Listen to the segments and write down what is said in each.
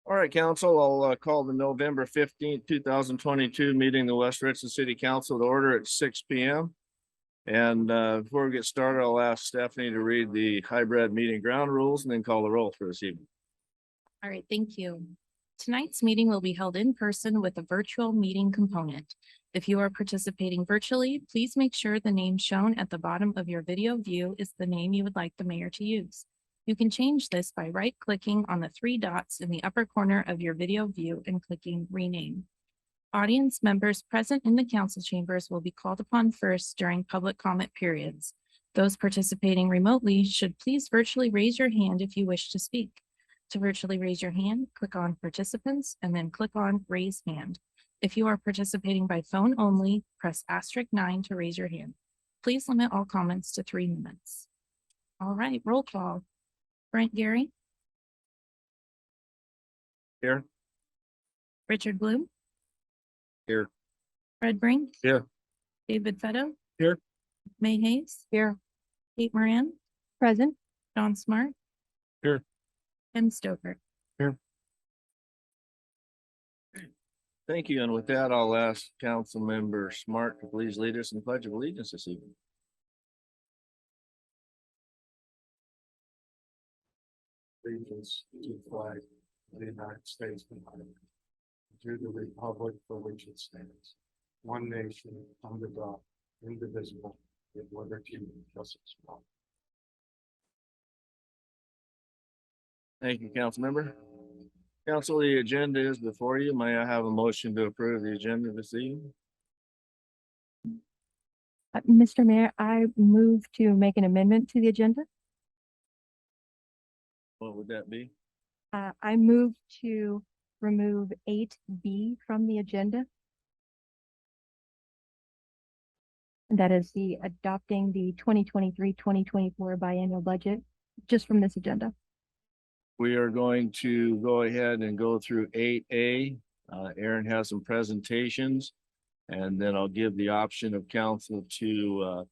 All right, council, I'll call the November 15th, 2022 meeting of the West Richland City Council to order at 6 p.m. And before we get started, I'll ask Stephanie to read the hybrid meeting ground rules and then call the roll for this evening. All right, thank you. Tonight's meeting will be held in person with a virtual meeting component. If you are participating virtually, please make sure the name shown at the bottom of your video view is the name you would like the mayor to use. You can change this by right-clicking on the three dots in the upper corner of your video view and clicking Rename. Audience members present in the council chambers will be called upon first during public comment periods. Those participating remotely should please virtually raise your hand if you wish to speak. To virtually raise your hand, click on Participants and then click on Raise Hand. If you are participating by phone only, press *9 to raise your hand. Please limit all comments to 3 minutes. All right, roll call. Brent Gary. Here. Richard Bloom. Here. Fred Brink. Here. David Fetto. Here. May Hayes. Here. Kate Moran. Present. John Smart. Here. Ken Stover. Here. Thank you. And with that, I'll ask Council Member Smart to please lead us in the Pledge of Allegiance this evening. Allegiance to the flag of the United States of America, to the republic for which it stands, one nation under God, indivisible, with liberty and justice for all. Thank you, Council Member. Council, the agenda is before you. May I have a motion to approve the agenda this evening? Mr. Mayor, I move to make an amendment to the agenda. What would that be? I move to remove 8B from the agenda. And that is the adopting the 2023-2024 biannual budget, just from this agenda. We are going to go ahead and go through 8A. Aaron has some presentations, and then I'll give the option of council to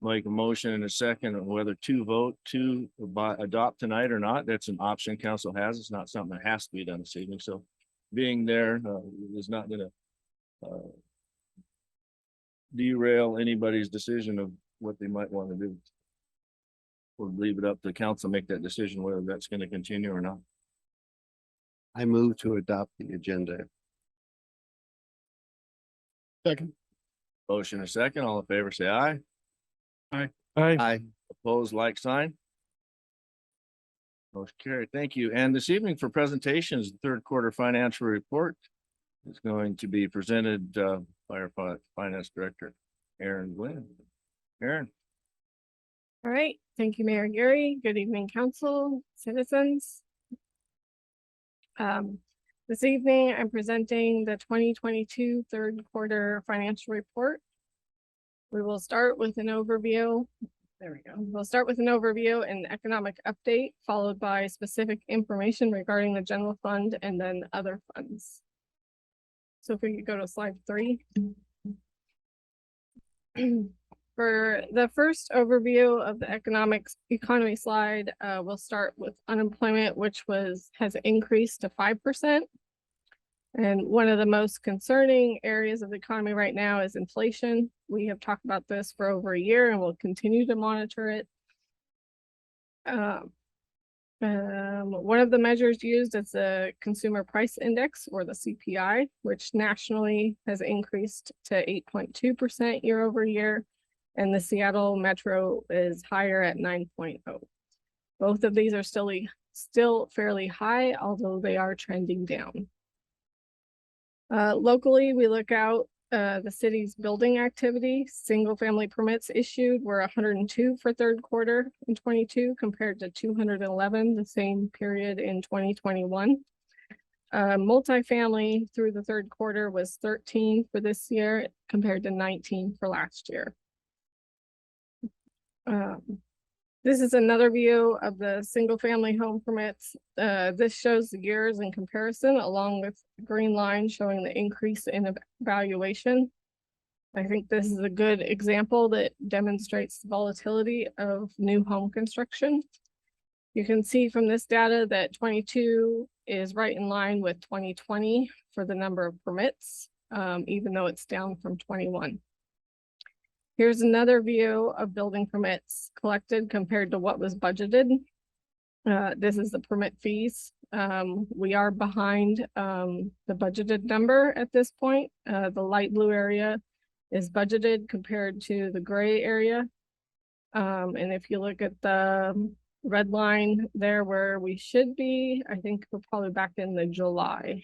make a motion in a second on whether to vote to adopt tonight or not. That's an option council has. It's not something that has to be done this evening. So being there is not going to derail anybody's decision of what they might want to do. We'll leave it up to council to make that decision whether that's going to continue or not. I move to adopt the agenda. Second. Motion a second. All in favor, say aye. Aye. Aye. Opposed, like sign. Motion carried. Thank you. And this evening for presentations, the third quarter financial report is going to be presented by our finance director, Aaron Gwynn. Aaron. All right, thank you, Mayor Gary. Good evening, council, citizens. This evening, I'm presenting the 2022 third quarter financial report. We will start with an overview. There we go. We'll start with an overview and economic update, followed by specific information regarding the general fund and then other funds. So if we could go to slide 3. For the first overview of the economy slide, we'll start with unemployment, which has increased to 5%. And one of the most concerning areas of the economy right now is inflation. We have talked about this for over a year and we'll continue to monitor it. One of the measures used is the Consumer Price Index, or the CPI, which nationally has increased to 8.2% year over year. And the Seattle Metro is higher at 9.0. Both of these are still fairly high, although they are trending down. Locally, we look out the city's building activity. Single family permits issued were 102 for third quarter in 22 compared to 211 the same period in 2021. Multifamily through the third quarter was 13 for this year compared to 19 for last year. This is another view of the single family home permits. This shows the years in comparison along with the green line showing the increase in valuation. I think this is a good example that demonstrates the volatility of new home construction. You can see from this data that 22 is right in line with 2020 for the number of permits, even though it's down from 21. Here's another view of building permits collected compared to what was budgeted. This is the permit fees. We are behind the budgeted number at this point. The light blue area is budgeted compared to the gray area. And if you look at the red line there where we should be, I think we're probably back in the July.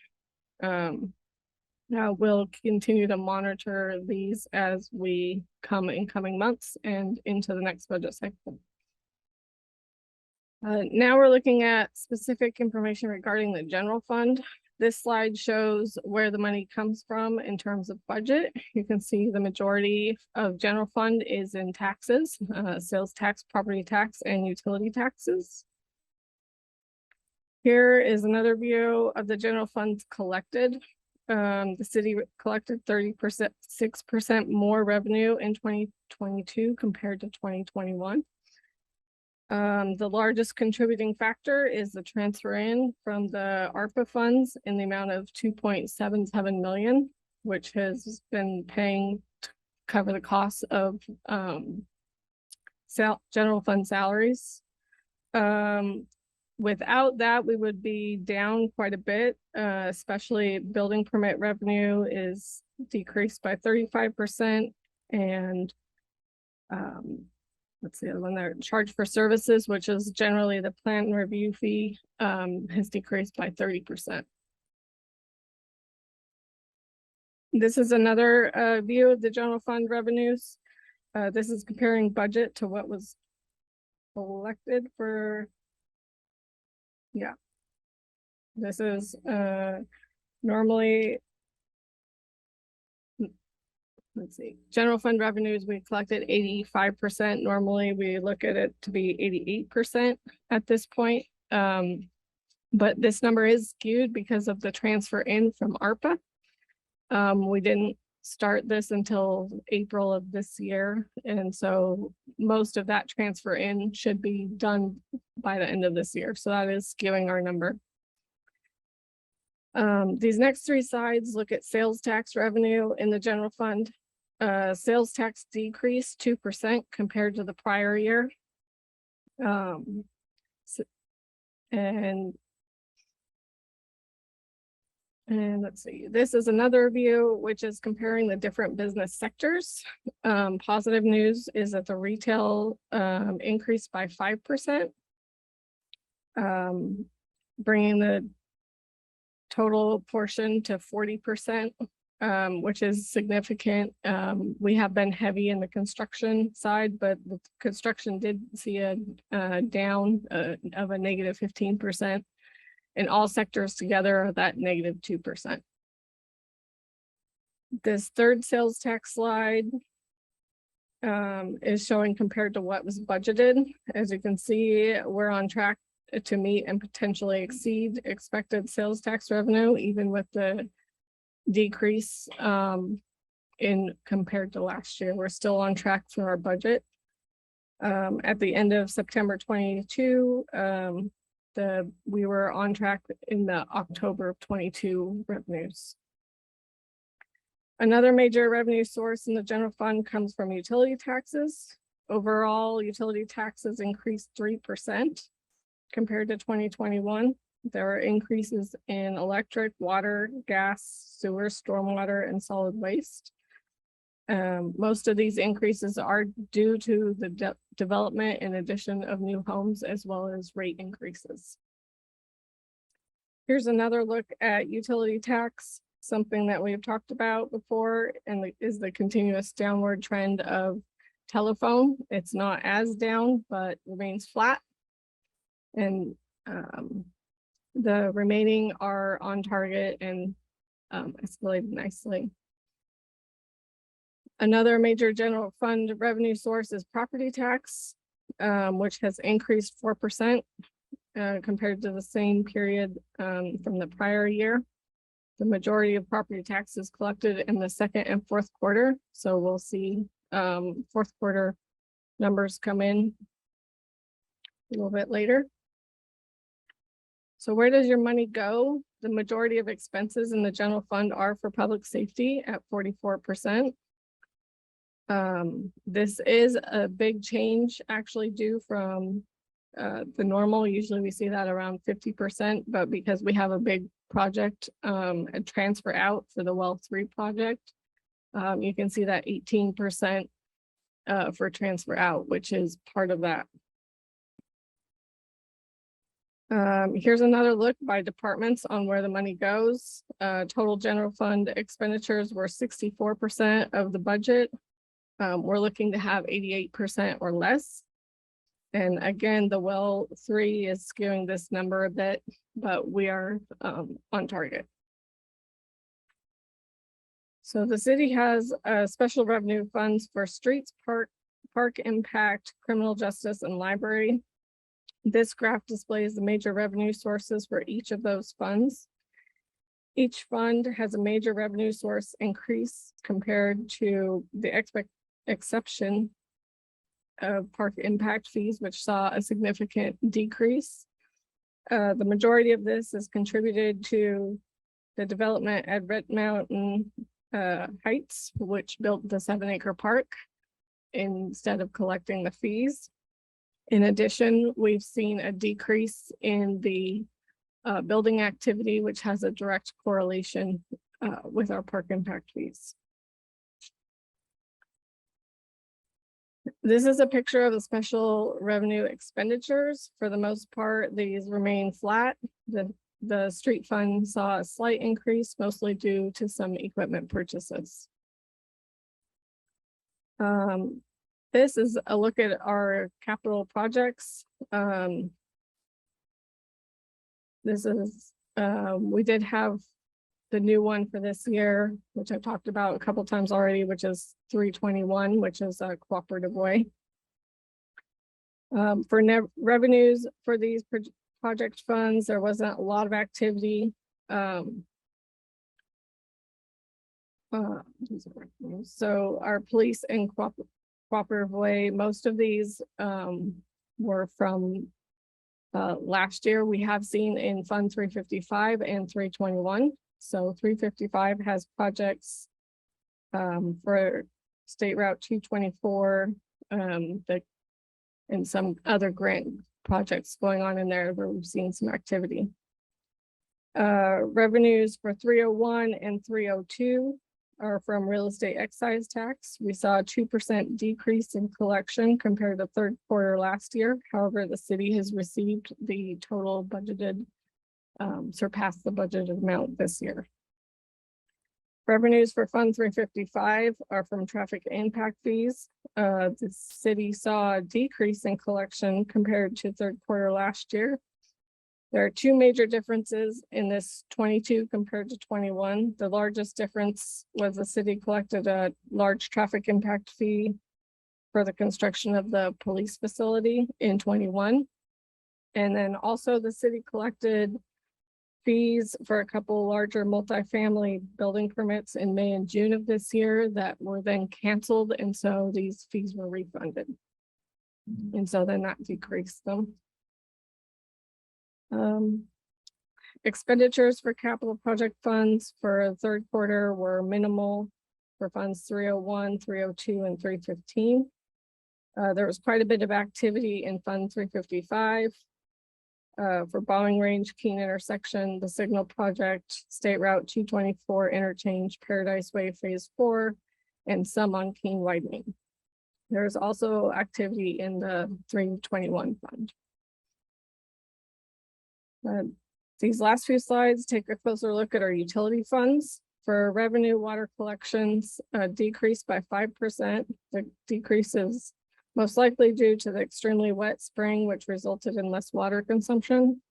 Now we'll continue to monitor these as we come in coming months and into the next budget cycle. Now we're looking at specific information regarding the general fund. This slide shows where the money comes from in terms of budget. You can see the majority of general fund is in taxes, sales tax, property tax, and utility taxes. Here is another view of the general funds collected. The city collected 6% more revenue in 2022 compared to 2021. The largest contributing factor is the transfer in from the ARPA funds in the amount of 2.77 million, which has been paying to cover the costs of general fund salaries. Without that, we would be down quite a bit, especially building permit revenue is decreased by 35%. And let's see, the one there, charge for services, which is generally the plan review fee, has decreased by 30%. This is another view of the general fund revenues. This is comparing budget to what was collected for. Yeah, this is normally, let's see, general fund revenues, we collected 85%. Normally we look at it to be 88% at this point. But this number is skewed because of the transfer in from ARPA. We didn't start this until April of this year. And so most of that transfer in should be done by the end of this year. So that is skewing our number. These next three slides look at sales tax revenue in the general fund. Sales tax decreased 2% compared to the prior year. And let's see, this is another view, which is comparing the different business sectors. Positive news is that the retail increased by 5%, bringing the total portion to 40%, which is significant. We have been heavy in the construction side, but the construction did see a down of a negative 15%. And all sectors together are that negative 2%. This third sales tax slide is showing compared to what was budgeted. As you can see, we're on track to meet and potentially exceed expected sales tax revenue, even with the decrease in compared to last year. We're still on track for our budget. At the end of September 22, we were on track in the October of 22 revenues. Another major revenue source in the general fund comes from utility taxes. Overall, utility taxes increased 3% compared to 2021. There are increases in electric, water, gas, sewer, stormwater, and solid waste. Most of these increases are due to the development and addition of new homes, as well as rate increases. Here's another look at utility tax, something that we've talked about before, and is the continuous downward trend of telephone. It's not as down, but remains flat. And the remaining are on target and escalated nicely. Another major general fund revenue source is property tax, which has increased 4% compared to the same period from the prior year. The majority of property taxes collected in the second and fourth quarter. So we'll see fourth quarter numbers come in a little bit later. So where does your money go? The majority of expenses in the general fund are for public safety at 44%. This is a big change actually due from the normal. Usually we see that around 50%, but because we have a big project and transfer out for the well 3 project, you can see that 18% for transfer out, which is part of that. Here's another look by departments on where the money goes. Total general fund expenditures were 64% of the budget. We're looking to have 88% or less. And again, the well 3 is skewing this number a bit, but we are on target. So the city has special revenue funds for streets, park impact, criminal justice, and library. This graph displays the major revenue sources for each of those funds. Each fund has a major revenue source increase compared to the exception of park impact fees, which saw a significant decrease. The majority of this is contributed to the development at Red Mountain Heights, which built the 7-acre park instead of collecting the fees. In addition, we've seen a decrease in the building activity, which has a direct correlation with our park impact fees. This is a picture of the special revenue expenditures. For the most part, these remain flat. The street fund saw a slight increase, mostly due to some equipment purchases. This is a look at our capital projects. This is, we did have the new one for this year, which I've talked about a couple times already, which is 321, which is a cooperative way. For net revenues for these project funds, there wasn't a lot of activity. So our police and cooperative way, most of these were from last year. We have seen in Fund 355 and 321. So 355 has projects for State Route 224 and some other grant projects going on in there where we've seen some activity. Revenues for 301 and 302 are from real estate excise tax. We saw a 2% decrease in collection compared to third quarter last year. However, the city has received the total budgeted, surpassed the budgeted amount this year. Revenues for Fund 355 are from traffic impact fees. The city saw a decrease in collection compared to third quarter last year. There are two major differences in this 22 compared to 21. The largest difference was the city collected a large traffic impact fee for the construction of the police facility in 21. And then also the city collected fees for a couple larger multifamily building permits in May and June of this year that were then canceled. And so these fees were refunded. And so then that decreased them. Expenditures for capital project funds for third quarter were minimal for funds 301, 302, and 315. There was quite a bit of activity in Fund 355 for Bowling Range, Keene intersection, the Signal Project, State Route 224 interchange, Paradise Way Phase 4, and some on Keene widening. There's also activity in the 321 fund. These last few slides take a closer look at our utility funds. For revenue, water collections decreased by 5%. The decrease is most likely due to the extremely wet spring, which resulted in less water consumption.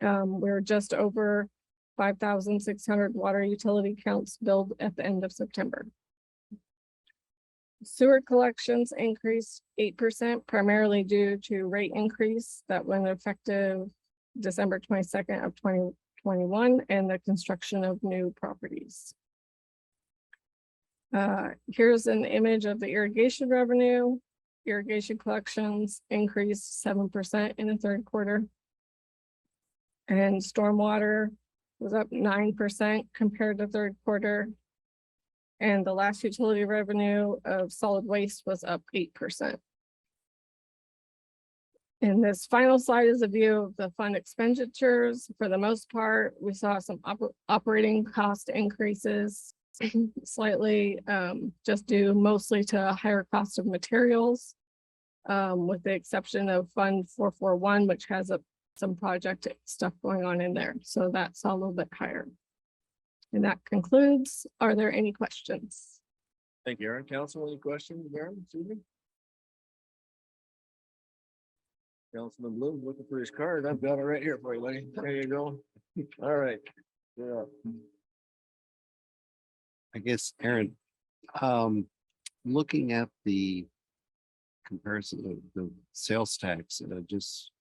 We're just over 5,600 water utility counts billed at the end of September. Sewer collections increased 8%, primarily due to rate increase that went effective December 22nd of 2021 and the construction of new properties. Here's an image of the irrigation revenue. Irrigation collections increased 7% in the third quarter. And stormwater was up 9% compared to third quarter. And the last utility revenue of solid waste was up 8%. And this final slide is a view of the fund expenditures. For the most part, we saw some operating cost increases slightly, just due mostly to higher cost of materials. With the exception of Fund 441, which has some project stuff going on in there. So that's a little bit higher. And that concludes. Are there any questions? Thank you, Aaron. Council, any questions, Aaron, this evening? Councilman Bloom looking for his card. I've got it right here for you, buddy. There you go. All right. Yeah. I guess, Aaron, looking at the comparison of the sales tax, just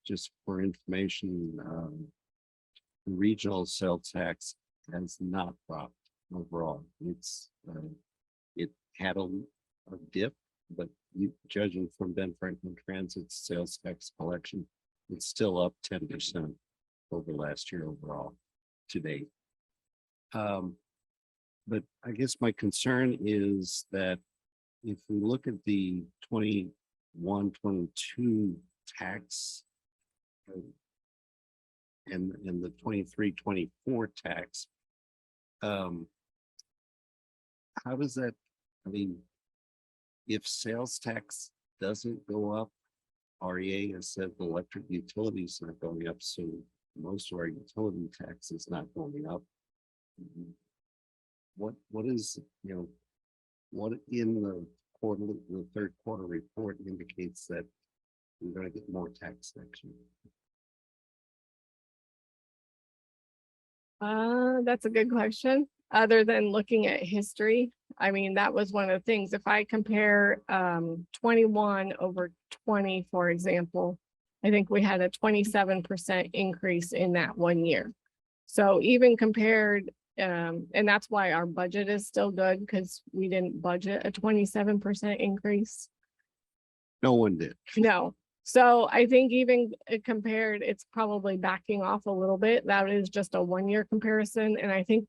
for information, the regional sales tax has not dropped overall. It had a dip, but judging from Ben Franklin Transit's sales tax collection, it's still up 10% over last year overall to date. But I guess my concern is that if we look at the 21-22 tax and the 23-24 tax, how does that, I mean, if sales tax doesn't go up, REA has said the electric utilities are going up, so most of our utility tax is not going up. What is, what in the third quarter report indicates that we're going to get more tax next year? That's a good question. Other than looking at history, I mean, that was one of the things. If I compare 21 over 20, for example, I think we had a 27% increase in that 1 year. So even compared, and that's why our budget is still good, because we didn't budget a 27% increase. No one did. No. So I think even compared, it's probably backing off a little bit. That is just a 1 year comparison. And I think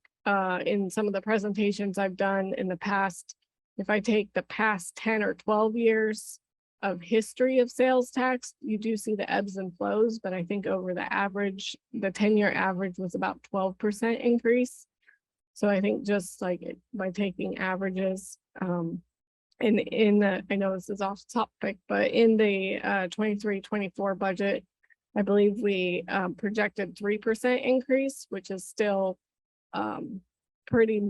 in some of the presentations I've done in the past, if I take the past 10 or 12 years of history of sales tax, you do see the ebbs and flows, but I think over the average, the 10-year average was about 12% increase. So I think just like by taking averages, in the, I know this is off topic, but in the 23-24 budget, I believe we projected 3% increase, which is still pretty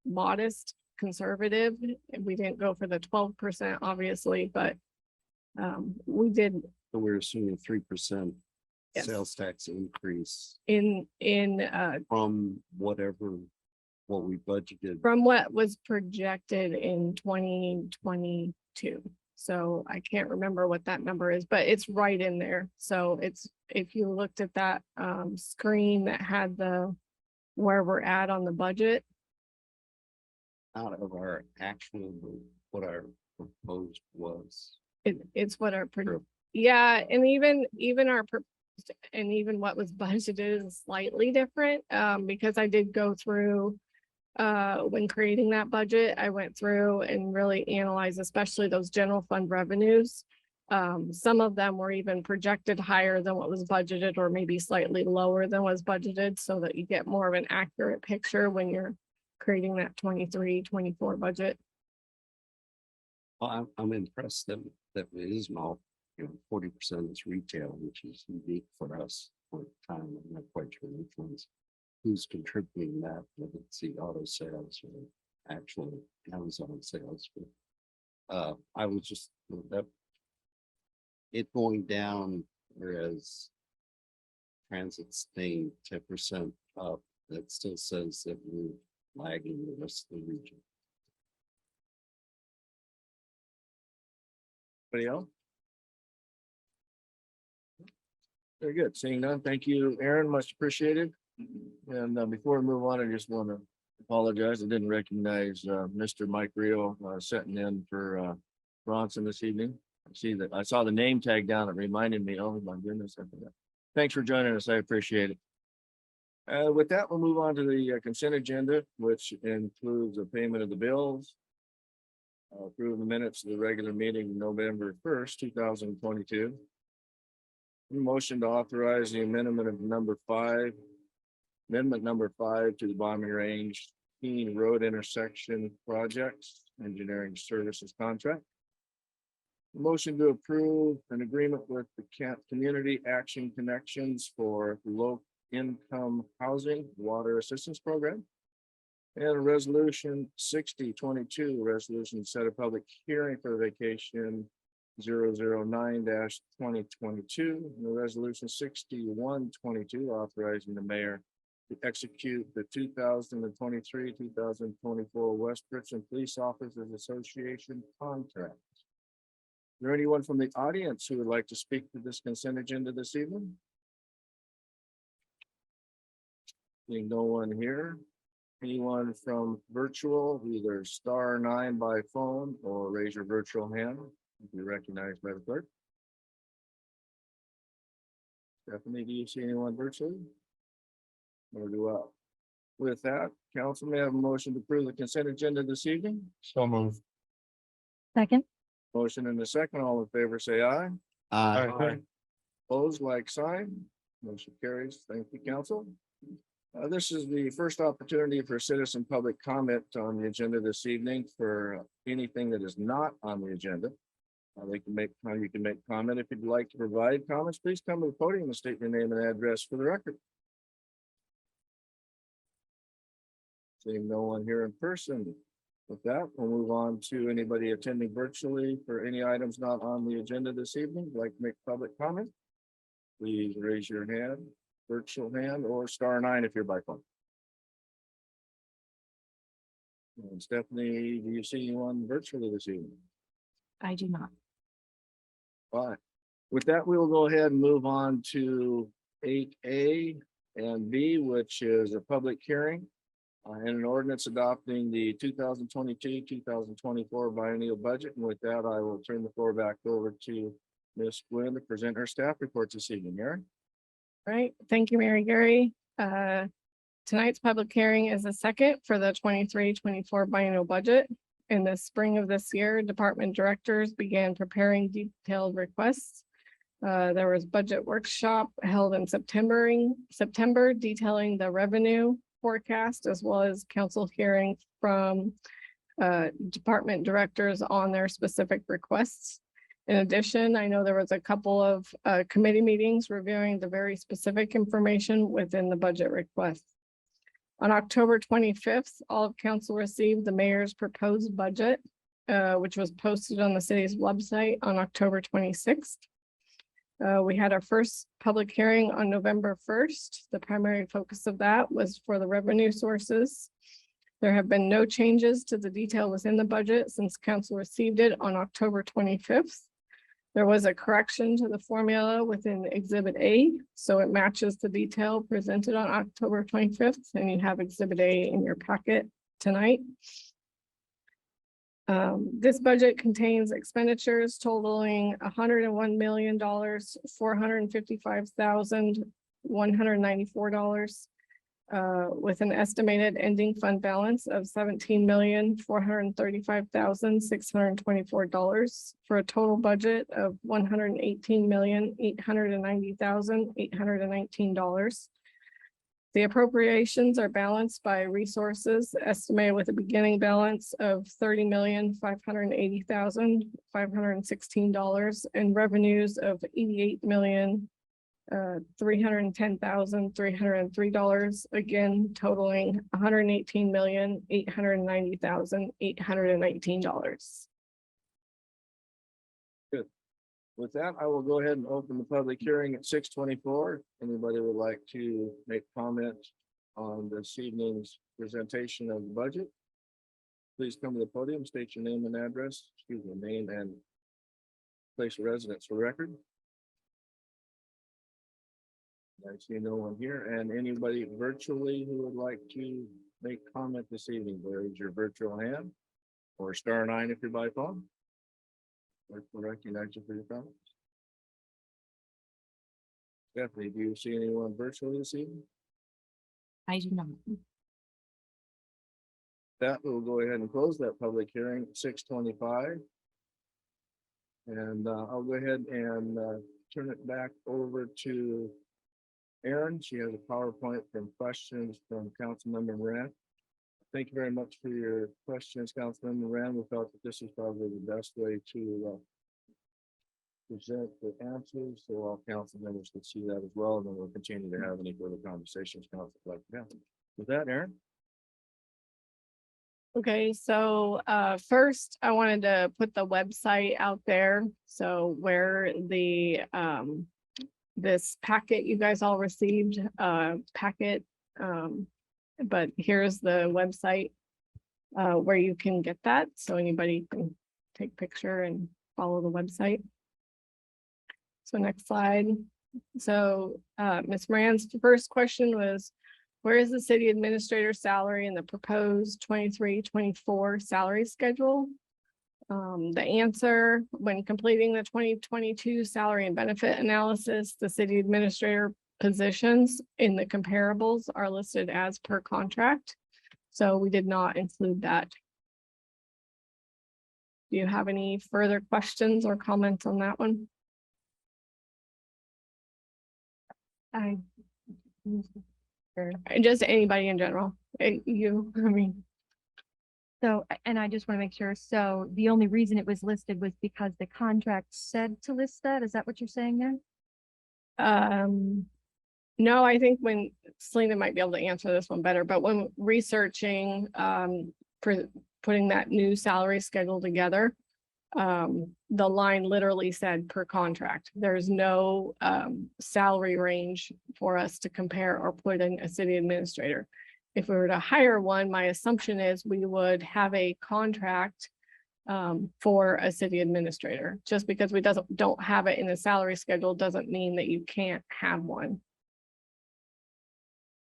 modest, conservative. We didn't go for the 12%, obviously, but we did. So we're assuming 3% Yes. sales tax increase in from what we budgeted. from what was projected in 2022. So I can't remember what that number is, but it's right in there. So it's, if you looked at that screen that had where we're at on the budget. Out of our actual, what our proposed was. It's what our, True. yeah, and even our, and even what was budgeted is slightly different, because I did go through, when creating that budget, I went through and really analyzed, especially those general fund revenues. Some of them were even projected higher than what was budgeted, or maybe slightly lower than was budgeted, so that you get more of an accurate picture when you're creating that 23-24 budget. Well, I'm impressed that it is now, 40% is retail, which is unique for us for the time. I'm not quite sure who's contributing that, whether it's the auto sales or actual Amazon sales. But I was just that it going down, whereas transit staying 10% up, that still says that we're lagging the rest of the region. Anybody else? Very good. Seeing none. Thank you, Aaron. Much appreciated. And before we move on, I just want to apologize. I didn't recognize Mr. Mike Rio sitting in for Bronson this evening. I saw the name tag down. It reminded me, oh my goodness, I forgot. Thanks for joining us. I appreciate it. With that, we'll move on to the consent agenda, which includes a payment of the bills. Approve the minutes of the regular meeting November 1st, 2022. Motion to authorize the amendment of amendment number 5 to the Bombing Range Keene Road Intersection Projects Engineering Services Contract. Motion to approve an agreement with the Community Action Connections for low income housing water assistance program. And resolution 6022, resolution set a public hearing for vacation 009-2022. And the resolution 6122, authorizing the mayor to execute the 2023-2024 West Richland Police Officers Association contract. Is there anyone from the audience who would like to speak to this consent agenda this evening? Seeing no one here. Anyone from virtual, either *9 by phone or raise your virtual hand if you're recognized by the clerk. Stephanie, do you see anyone virtually? Or do I? With that, council may I have a motion to approve the consent agenda this evening. So moved. Second. Motion in the second, all in favor, say aye. Aye. Opposed, like sign. Motion carries. Thank you, council. This is the first opportunity for citizen public comment on the agenda this evening for anything that is not on the agenda. You can make comment. If you'd like to provide comments, please come to the podium and state your name and address for the record. Seeing no one here in person. With that, we'll move on to anybody attending virtually for any items not on the agenda this evening. If you'd like to make public comment, please raise your hand, virtual hand, or *9 if you're by phone. And Stephanie, do you see anyone virtually this evening? I do not. Fine. With that, we will go ahead and move on to 8A and B, which is a public hearing and an ordinance adopting the 2022-2024 biennial budget. And with that, I will turn the floor back over to Ms. Gwynn to present her staff report this evening. Aaron? Right, thank you, Mary Gary. Tonight's public hearing is the second for the 23-24 biennial budget. In the spring of this year, department directors began preparing detailed requests. There was budget workshop held in September detailing the revenue forecast, as well as council hearing from department directors on their specific requests. In addition, I know there was a couple of committee meetings reviewing the very specific information within the budget request. On October 25th, all of council received the mayor's proposed budget, which was posted on the city's website on October 26th. We had our first public hearing on November 1st. The primary focus of that was for the revenue sources. There have been no changes to the detail within the budget since council received it on October 25th. There was a correction to the formula within Exhibit A, so it matches the detail presented on October 25th, and you have Exhibit A in your packet tonight. This budget contains expenditures totaling $101,455,194, with an estimated ending fund balance of $17,435,624 for a total budget of $118,890,819. The appropriations are balanced by resources estimated with a beginning balance of $30,580,516 and revenues of $88,310,303, again totaling $118,890,819. With that, I will go ahead and open the public hearing at 6:24. Anybody would like to make comment on this evening's presentation of the budget? Please come to the podium, state your name and address, name and place of residence for record. I see no one here, and anybody virtually who would like to make comment this evening, raise your virtual hand or *9 if you're by phone. We'll recognize you for your comments. Stephanie, do you see anyone virtually this evening? I do not. That we'll go ahead and close that public hearing at 6:25. And I'll go ahead and turn it back over to Erin. She has a PowerPoint from questions from Councilmember Moran. Thank you very much for your questions, Councilmember Moran. We felt that this is probably the best way to present the answers, so all council members can see that as well, and then we'll continue to have any further conversations council would like to have. With that, Erin? Okay, so first I wanted to put the website out there. So where the this packet you guys all received, packet. But here's the website where you can get that. So anybody can take picture and follow the website. So next slide. So Ms. Moran's first question was, where is the city administrator salary in the proposed 23-24 salary schedule? The answer, when completing the 2022 salary and benefit analysis, the city administrator positions in the comparables are listed as per contract. So we did not include that. Do you have any further questions or comments on that one? And just anybody in general, I mean. So, and I just want to make sure, so the only reason it was listed was because the contract said to list that, is that what you're saying there? No, I think when Selena might be able to answer this one better, but when researching, for putting that new salary schedule together, the line literally said per contract. There's no, salary range for us to compare or put in a city administrator. If we were to hire one, my assumption is we would have a contract for a city administrator. Just because we don't have it in the salary schedule doesn't mean that you can't have one.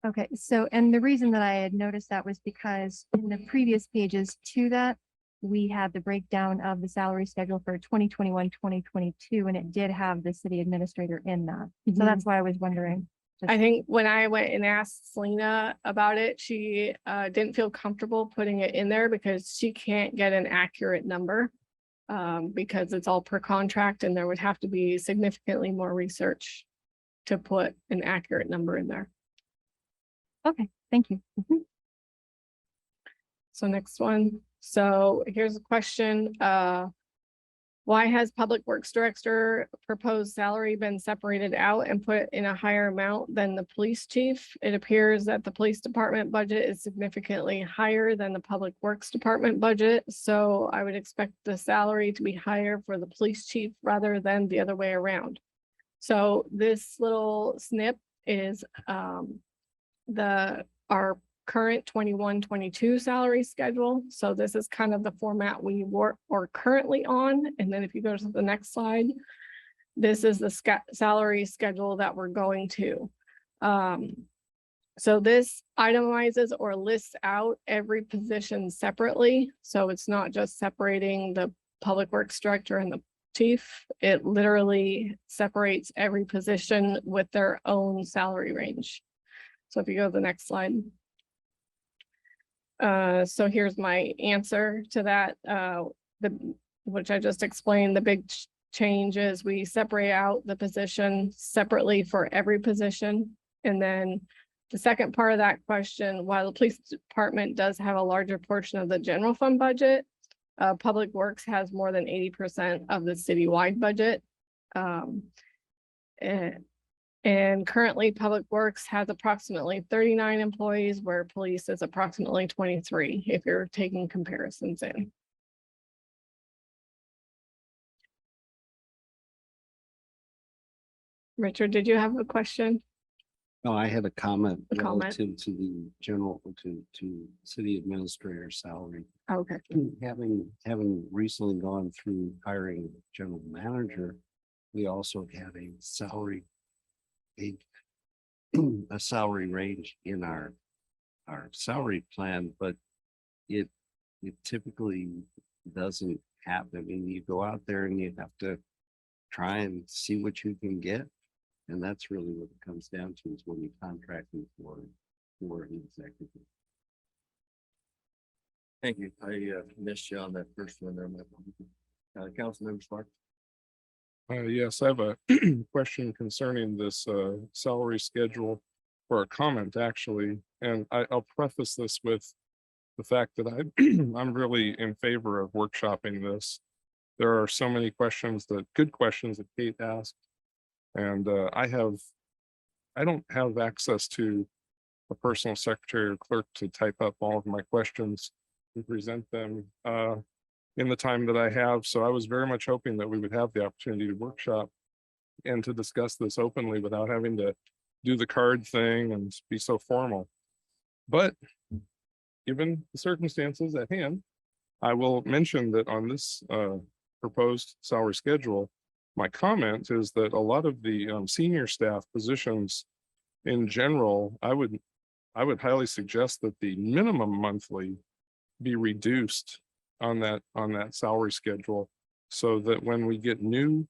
Okay, so, and the reason that I had noticed that was because in the previous pages to that, we have the breakdown of the salary schedule for 2021, 2022, and it did have the city administrator in that. So that's why I was wondering. I think when I went and asked Selena about it, she didn't feel comfortable putting it in there because she can't get an accurate number because it's all per contract and there would have to be significantly more research to put an accurate number in there. Okay, thank you. So next one. So here's a question. Why has Public Works Director proposed salary been separated out and put in a higher amount than the police chief? It appears that the police department budget is significantly higher than the Public Works Department budget. So I would expect the salary to be higher for the police chief rather than the other way around. So this little snip is our current 21-22 salary schedule. So this is kind of the format we are currently on. And then if you go to the next slide, this is the salary schedule that we're going to. So this itemizes or lists out every position separately. So it's not just separating the Public Works Director and the chief. It literally separates every position with their own salary range. So if you go to the next slide. So here's my answer to that, which I just explained. The big change is we separate out the position separately for every position. And then the second part of that question, while the police department does have a larger portion of the general fund budget, Public Works has more than 80% of the citywide budget. And currently Public Works has approximately 39 employees, where police is approximately 23, if you're taking comparisons in. Richard, did you have a question? No, I had a comment A comment. relative to the general, to city administrator salary. Okay. Having recently gone through hiring general manager, we also had a salary a salary range in our salary plan, but it typically doesn't happen. I mean, you go out there and you have to try and see what you can get. And that's really what it comes down to, is when you contracting for an executive. Thank you. I missed you on that first one there. Councilmember Sparks. Yes, I have a question concerning this salary schedule, or a comment actually, and I'll preface this with the fact that I'm really in favor of workshopping this. There are so many good questions that Kate asked, and I don't have access to a personal secretary or clerk to type up all of my questions and present them in the time that I have. So I was very much hoping that we would have the opportunity to workshop and to discuss this openly without having to do the card thing and be so formal. But given the circumstances at hand, I will mention that on this proposed salary schedule, my comment is that a lot of the senior staff positions in general, I would highly suggest that the minimum monthly be reduced on that salary schedule, so that when we get new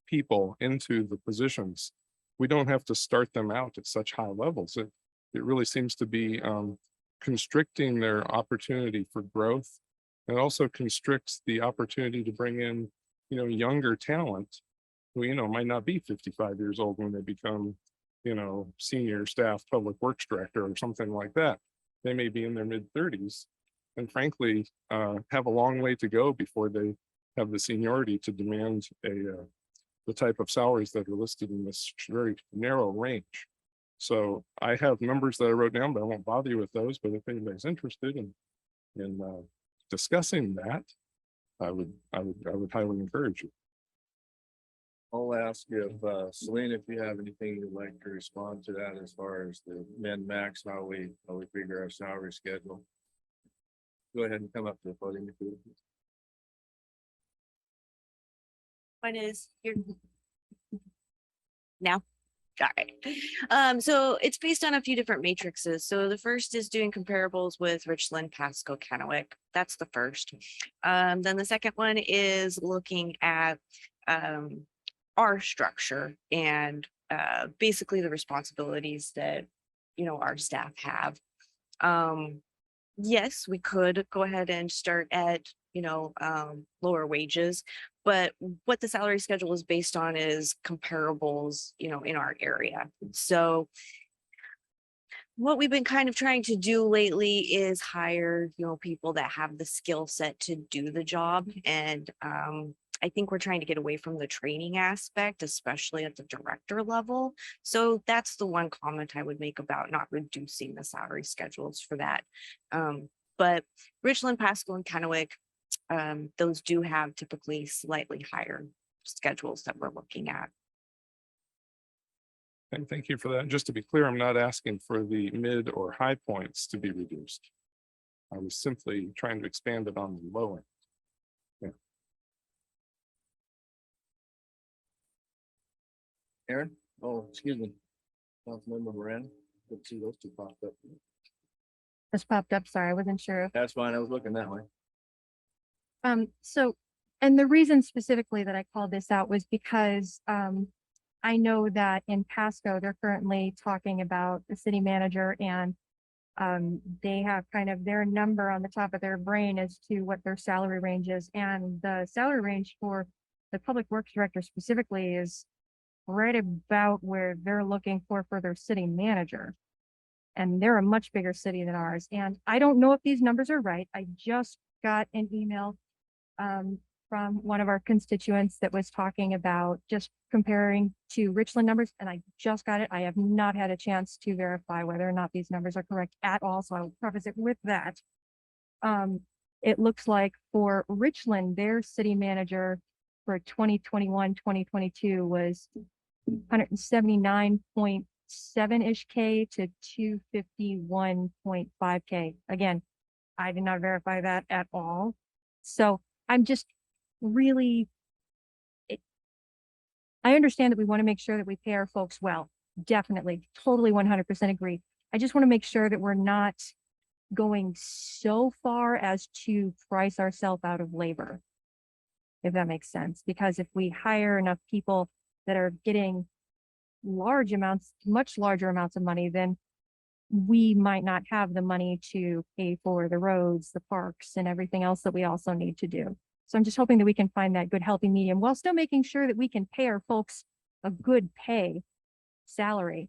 people into the positions, we don't have to start them out at such high levels. It really seems to be constricting their opportunity for growth, and also constricts the opportunity to bring in, younger talent who, might not be 55 years old when they become, senior staff public works director or something like that. They may be in their mid-30s, and frankly, have a long way to go before they have the seniority to demand the type of salaries that are listed in this very narrow range. So I have numbers that I wrote down, but I won't bother you with those. But if anybody's interested in discussing that, I would highly encourage you. I'll ask if Selena, if you have anything you'd like to respond to that as far as the min max, how we figure our salary schedule. Go ahead and come up to the podium if you would. One is here. Now. All right. So it's based on a few different matrices. So the first is doing comparables with Richland, Pasco, Kennewick. That's the first. Then the second one is looking at our structure and basically the responsibilities that, our staff have. Yes, we could go ahead and start at, lower wages, but what the salary schedule is based on is comparables, in our area. So what we've been kind of trying to do lately is hire, people that have the skill set to do the job. And I think we're trying to get away from the training aspect, especially at the director level. So that's the one comment I would make about not reducing the salary schedules for that. But Richland, Pasco, and Kennewick, those do have typically slightly higher schedules that we're looking at. And thank you for that. Just to be clear, I'm not asking for the mid or high points to be reduced. I was simply trying to expand it on the low end. Aaron? Oh, excuse me. Councilmember Moran. Let's see, those two popped up. Just popped up. Sorry, I wasn't sure if That's fine. I was looking that way. So, and the reason specifically that I called this out was because I know that in Pasco, they're currently talking about the city manager, and they have kind of their number on the top of their brain as to what their salary range is. And the salary range for the public works director specifically is right about where they're looking for their city manager. And they're a much bigger city than ours. And I don't know if these numbers are right. I just got an email from one of our constituents that was talking about just comparing to Richland numbers, and I just got it. I have not had a chance to verify whether or not these numbers are correct at all, so I will preface it with that. It looks like for Richland, their city manager for 2021-2022 was 179.7-ish K to 251.5 K. Again, I did not verify that at all. So I'm just really, I understand that we want to make sure that we pay our folks well. Definitely, totally 100% agree. I just want to make sure that we're not going so far as to price ourselves out of labor, if that makes sense. Because if we hire enough people that are getting large amounts, much larger amounts of money, then we might not have the money to pay for the roads, the parks, and everything else that we also need to do. So I'm just hoping that we can find that good healthy medium while still making sure that we can pay our folks a good pay salary.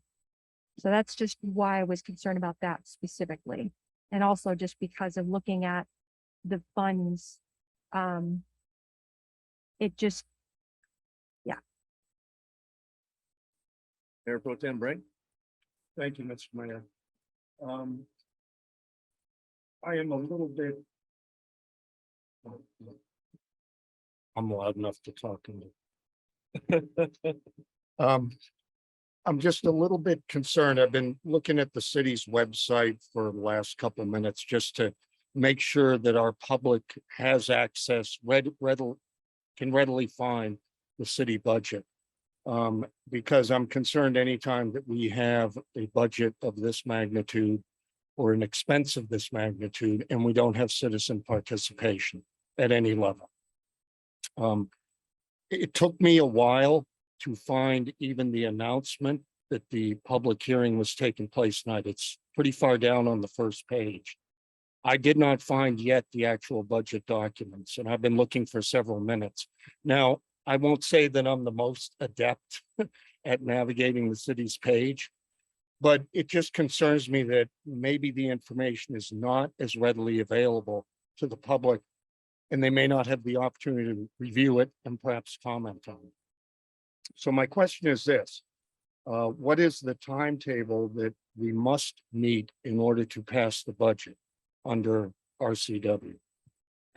So that's just why I was concerned about that specifically. And also just because of looking at the funds, it just, Mayor Pro Tem Brink? Thank you, Mr. Mayor. I am a little bit. I'm loud enough to talk into. I'm just a little bit concerned. I've been looking at the city's website for the last couple of minutes just to make sure that our public has access, can readily find the city budget. Because I'm concerned anytime that we have a budget of this magnitude or an expense of this magnitude, and we don't have citizen participation at any level. It took me a while to find even the announcement that the public hearing was taking place tonight. It's pretty far down on the first page. I did not find yet the actual budget documents, and I've been looking for several minutes. Now, I won't say that I'm the most adept at navigating the city's page, but it just concerns me that maybe the information is not as readily available to the public, and they may not have the opportunity to review it and perhaps comment on it. So my question is this: what is the timetable that we must meet in order to pass the budget under RCW?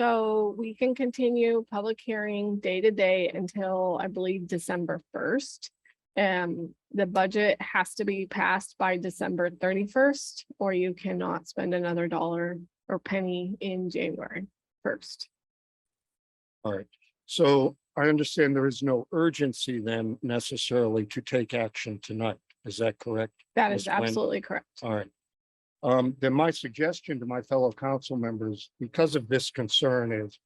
So we can continue public hearing day to day until, I believe, December 1st. The budget has to be passed by December 31st, or you cannot spend another dollar or penny in January 1st. All right, so I understand there is no urgency then necessarily to take action tonight. Is that correct? That is Ms. Quinn? absolutely correct. All right. Then my suggestion to my fellow council members, because of this concern, is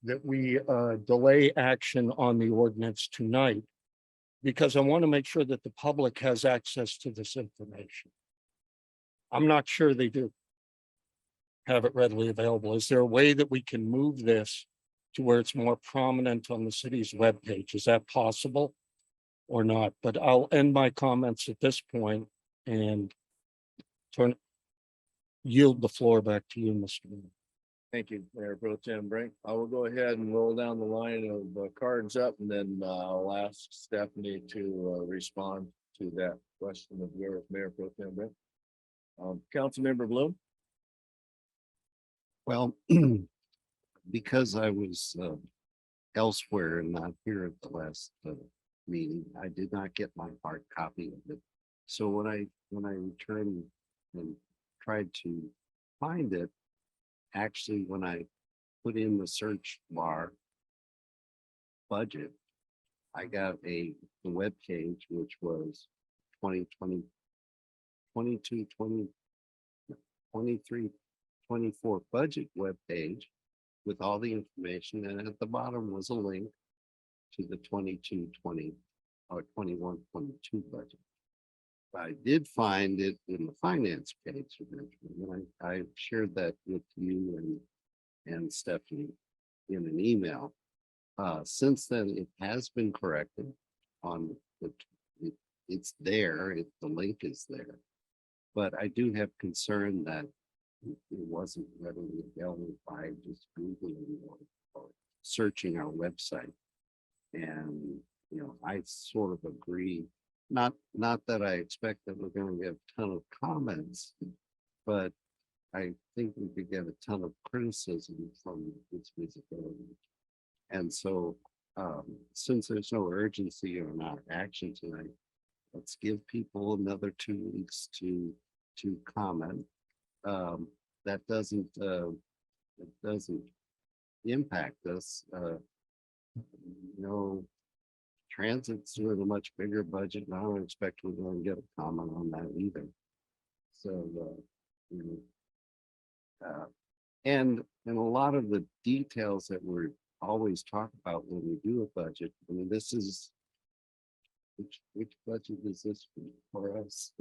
that we delay action on the ordinance tonight, because I want to make sure that the public has access to this information. I'm not sure they do have it readily available. Is there a way that we can move this to where it's more prominent on the city's webpage? Is that possible or not? But I'll end my comments at this point and yield the floor back to you, Mr. Mayor. Thank you, Mayor Pro Tem Brink. I will go ahead and roll down the line of cards up, and then I'll ask Stephanie to respond to that question of yours, Mayor Pro Tem Brink. Councilmember Bloom? Well, because I was elsewhere and not here at the last meeting, I did not get my hard copy of it. So when I returned and tried to find it, actually, when I put in the search bar budget, I got the web page, which was 2020, 22, 20, 23, 24 budget web page with all the information. And at the bottom was a link to the 22, 20 or 21, 22 budget. I did find it in the finance page eventually, and I shared that with you and Stephanie in an email. Since then, it has been corrected on it's there, the link is there. But I do have concern that it wasn't readily available by just Googling or searching our website. And, I sort of agree. Not that I expect that we're going to get a ton of comments, but I think we could get a ton of criticism from its visibility. And so, since there's no urgency or not action tonight, let's give people another 2 weeks to comment. That doesn't impact us. Transit's doing a much bigger budget, and I don't expect we're going to get a comment on that either. So, and a lot of the details that we're always talk about when we do a budget, I mean, this is which budget is this for us?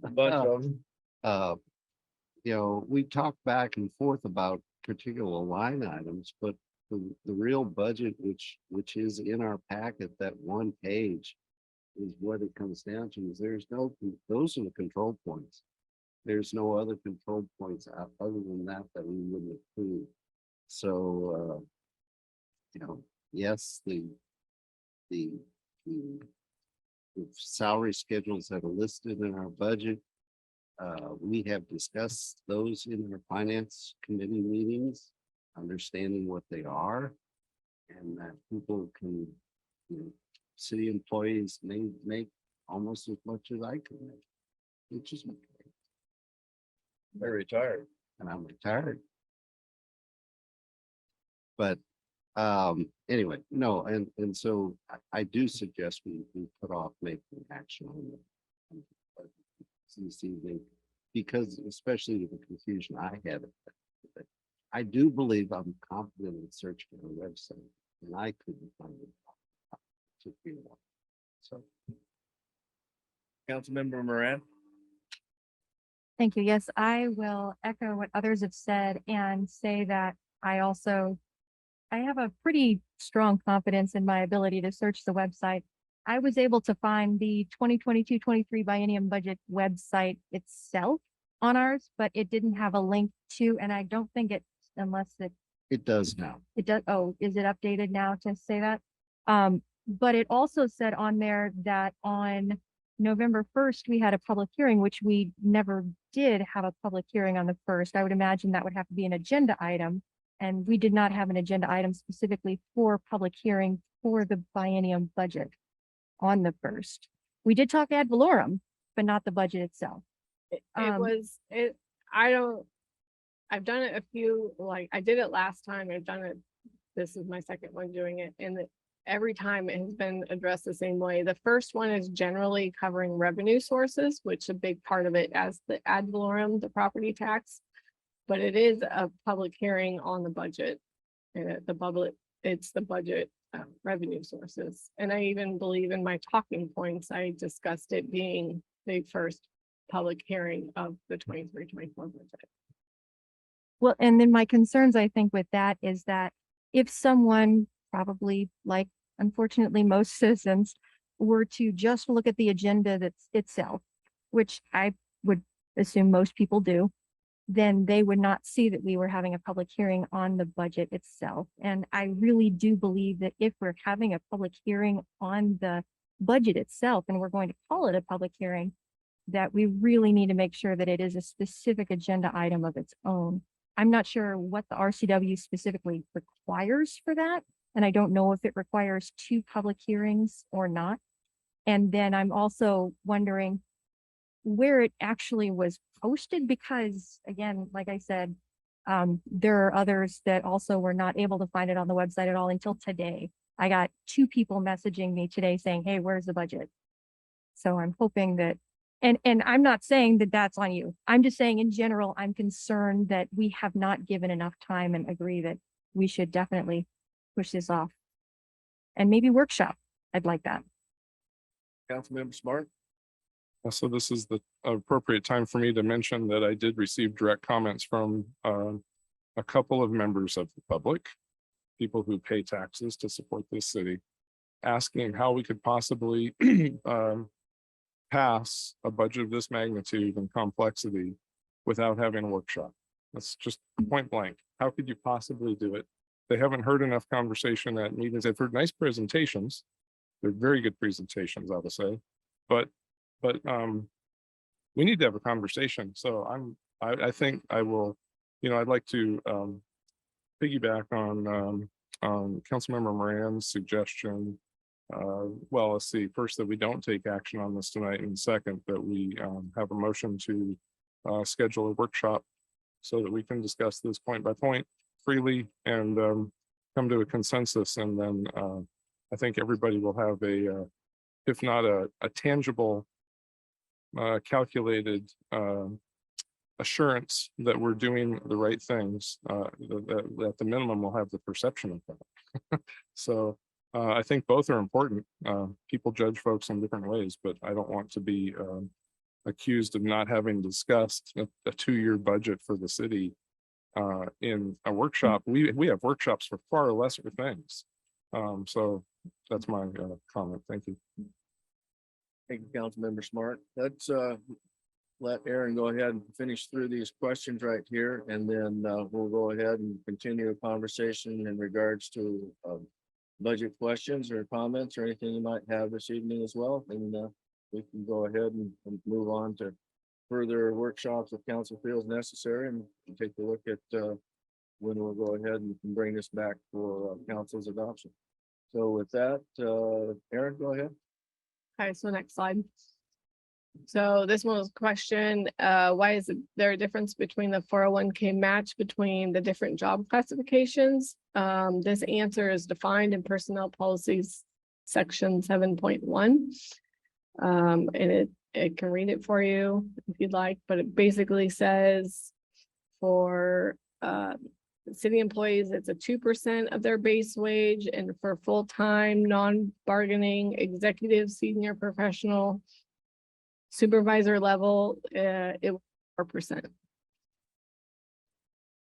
Bunch of 'em. Uh, you know, we talk back and forth about particular line items, but the real budget, which is in our packet, that one page is what it comes down to, is there's no, those are the control points. There's no other control points other than that we wouldn't approve. So, you know, yes, the salary schedules that are listed in our budget, we have discussed those in our finance committee meetings, understanding what they are. And that people can, you know, city employees may make almost as much as I can make, which is okay. They're retired. And I'm retired. But anyway, no, and so I do suggest we put off making action on the this evening, because especially with the confusion I had. I do believe I'm confident in searching on the website, and I couldn't find it. To be one. So. Councilmember Moran. Thank you. Yes, I will echo what others have said and say that I have a pretty strong confidence in my ability to search the website. I was able to find the 2022-23 biennium budget website itself on ours, but it didn't have a link to, and I don't think it, unless It does now. it does, oh, is it updated now to say that? But it also said on there that on November 1st, we had a public hearing, which we never did have a public hearing on the 1st. I would imagine that would have to be an agenda item. And we did not have an agenda item specifically for public hearing for the biennium budget on the 1st. We did talk ad valorem, but not the budget itself. I've done it a few, like, I did it last time, I've done it, this is my second one doing it, and every time it has been addressed the same way. The first one is generally covering revenue sources, which a big part of it as the ad valorem, the property tax. But it is a public hearing on the budget. And it's the budget revenue sources. And I even believe in my talking points, I discussed it being the first public hearing of the 23-24 budget. Well, and then my concerns, I think, with that is that if someone, probably like unfortunately most citizens, were to just look at the agenda that's itself, which I would assume most people do, then they would not see that we were having a public hearing on the budget itself. And I really do believe that if we're having a public hearing on the budget itself, and we're going to call it a public hearing, that we really need to make sure that it is a specific agenda item of its own. I'm not sure what the RCW specifically requires for that. And I don't know if it requires 2 public hearings or not. And then I'm also wondering where it actually was posted, because again, like I said, there are others that also were not able to find it on the website at all until today. I got 2 people messaging me today saying, hey, where's the budget? So I'm hoping that, and I'm not saying that that's on you. I'm just saying in general, I'm concerned that we have not given enough time, and agree that we should definitely push this off. And maybe workshop. I'd like that. Councilmember Smart. So this is the appropriate time for me to mention that I did receive direct comments from a couple of members of the public, people who pay taxes to support this city, asking how we could possibly pass a budget of this magnitude and complexity without having a workshop. That's just point blank. How could you possibly do it? They haven't heard enough conversation at meetings. They've heard nice presentations. They're very good presentations, I would say, but we need to have a conversation. So I think I will, I'd like to piggyback on Councilmember Moran's suggestion. Well, let's see, first that we don't take action on this tonight, and second that we have a motion to schedule a workshop so that we can discuss this point by point freely and come to a consensus. And then I think everybody will have if not a tangible, calculated assurance that we're doing the right things, that at the minimum we'll have the perception of that. So I think both are important. People judge folks in different ways, but I don't want to be accused of not having discussed a 2-year budget for the city in a workshop. We have workshops for far lesser things. So that's my comment. Thank you. Thank you, Councilmember Smart. Let's let Aaron go ahead and finish through these questions right here, and then we'll go ahead and continue a conversation in regards to budget questions or comments or anything you might have this evening as well. And we can go ahead and move on to further workshops if council feels necessary, and take a look at when we'll go ahead and bring this back for council's adoption. So with that, Aaron, go ahead. Okay, so next slide. So this one was a question, why is there a difference between the 401k match between the different job classifications? This answer is defined in personnel policies section 7.1. And it can read it for you if you'd like, but it basically says for city employees, it's a 2% of their base wage, and for full-time, non-bargaining, executive, senior professional, supervisor level, it 4%.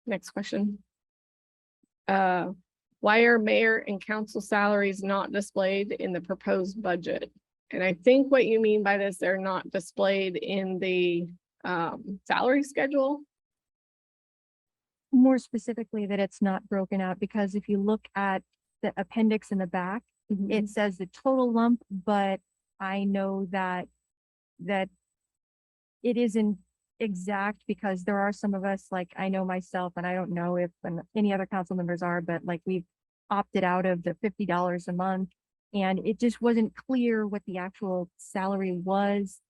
Next question. Why are mayor and council salaries not displayed in the proposed budget? And I think what you mean by this, they're not displayed in the salary schedule. More specifically, that it's not broken out, because if you look at the appendix in the back, it says the total lump, but I know that it isn't exact, because there are some of us, like I know myself, and I don't know if any other council members are, but like we've opted out of the $50 a month, and it just wasn't clear what the actual salary was.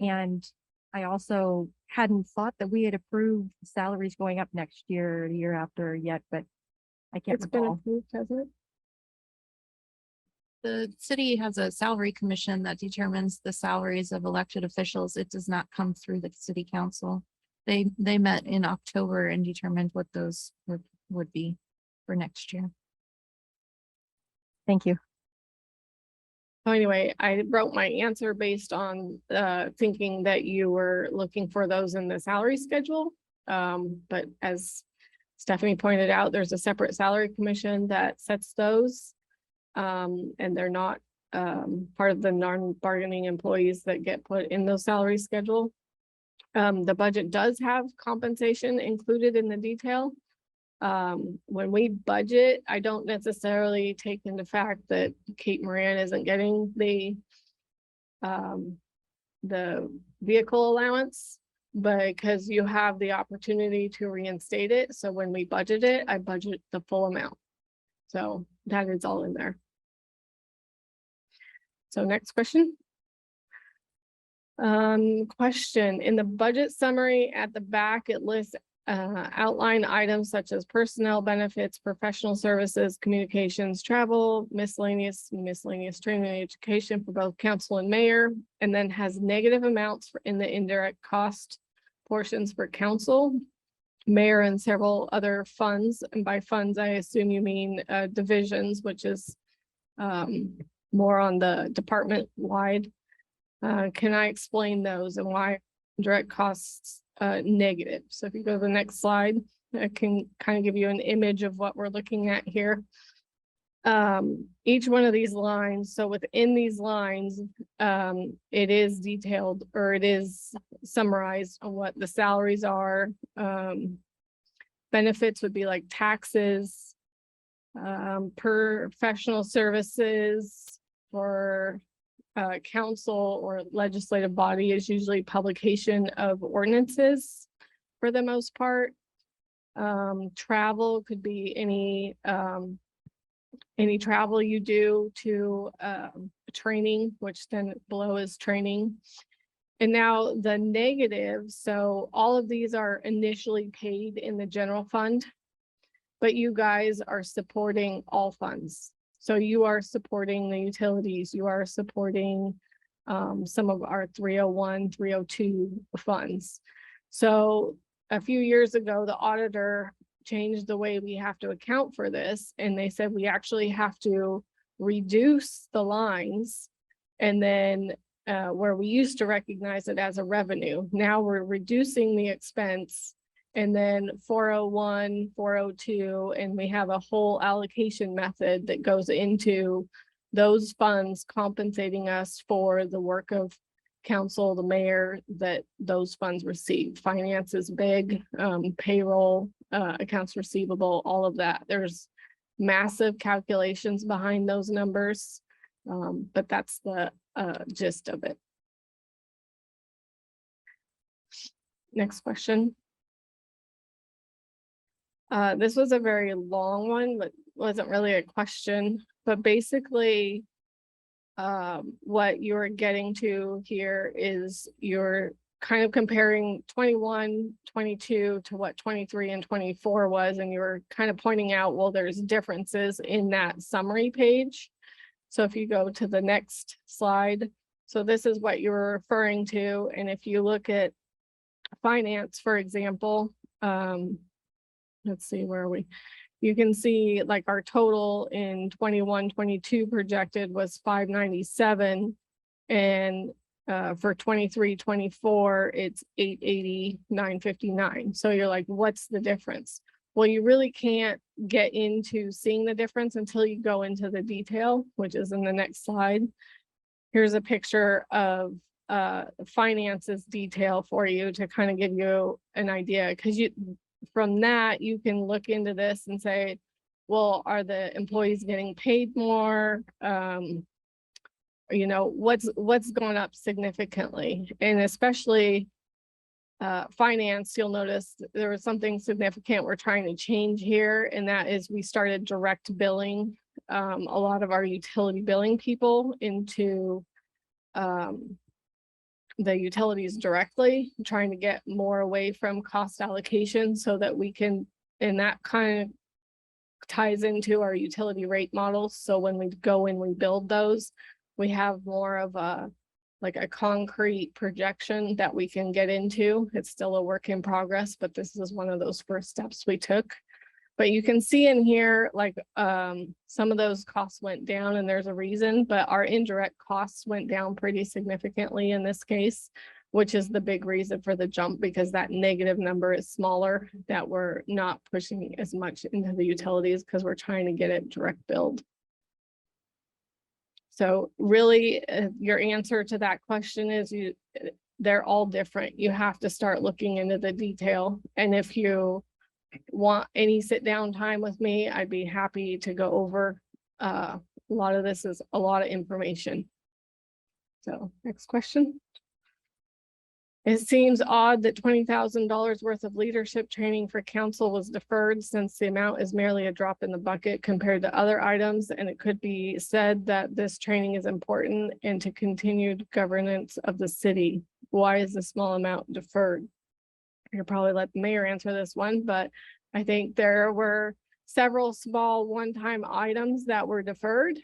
And I also hadn't thought that we had approved salaries going up next year or the year after yet, but I can't It's been recall. approved, hasn't it? The city has a salary commission that determines the salaries of elected officials. It does not come through the city council. They met in October and determined what those would be for next year. Thank you. So anyway, I wrote my answer based on thinking that you were looking for those in the salary schedule. But as Stephanie pointed out, there's a separate salary commission that sets those. And they're not part of the non-bargaining employees that get put in those salary schedule. The budget does have compensation included in the detail. When we budget, I don't necessarily take into fact that Kate Moran isn't getting the vehicle allowance, because you have the opportunity to reinstate it. So when we budget it, I budget the full amount. So that is all in there. So next question. Question, in the budget summary at the back, it lists outline items such as personnel benefits, professional services, communications, travel, miscellaneous training and education for both council and mayor, and then has negative amounts in the indirect cost portions for council, mayor, and several other funds. And by funds, I assume you mean divisions, which is more on the department wide. Can I explain those and why direct costs negative? So if you go to the next slide, I can kind of give you an image of what we're looking at here. Each one of these lines, so within these lines, it is detailed, or it is summarized on what the salaries are. Benefits would be like taxes, professional services for council or legislative body is usually publication of ordinances for the most part. Travel could be any travel you do to training, which then below is training. And now the negative, so all of these are initially paid in the general fund, but you guys are supporting all funds. So you are supporting the utilities, you are supporting some of our 301, 302 funds. So a few years ago, the auditor changed the way we have to account for this. And they said we actually have to reduce the lines. And then where we used to recognize it as a revenue, now we're reducing the expense. And then 401, 402, and we have a whole allocation method that goes into those funds compensating us for the work of council, the mayor, that those funds receive. Finance is big, payroll, accounts receivable, all of that. There's massive calculations behind those numbers. But that's the gist of it. Next question. This was a very long one, but wasn't really a question, but basically what you're getting to here is you're kind of comparing 21, 22 to what 23 and 24 was, and you're kind of pointing out, well, there's differences in that summary page. So if you go to the next slide, so this is what you're referring to, and if you look at finance, for example, let's see, where are we? You can see like our total in 21, 22 projected was 597. And for 23, 24, it's 880, 959. So you're like, what's the difference? Well, you really can't get into seeing the difference until you go into the detail, which is in the next slide. Here's a picture of finances detail for you to kind of give you an idea, because from that, you can look into this and say, well, are the employees getting paid more? You know, what's going up significantly? And especially finance, you'll notice there was something significant we're trying to change here, and that is we started direct billing a lot of our utility billing people into the utilities directly, trying to get more away from cost allocation so that we can, and that kind of ties into our utility rate models. So when we go and we build those, we have more of a like a concrete projection that we can get into. It's still a work in progress, but this is one of those first steps we took. But you can see in here, like some of those costs went down, and there's a reason, but our indirect costs went down pretty significantly in this case, which is the big reason for the jump, because that negative number is smaller, that we're not pushing as much into the utilities because we're trying to get it direct billed. So really, your answer to that question is they're all different. You have to start looking into the detail. And if you want any sit down time with me, I'd be happy to go over. A lot of this is a lot of information. So next question. It seems odd that $20,000 worth of leadership training for council was deferred, since the amount is merely a drop in the bucket compared to other items, and it could be said that this training is important and to continued governance of the city. Why is the small amount deferred? I could probably let the mayor answer this one, but I think there were several small one-time items that were deferred.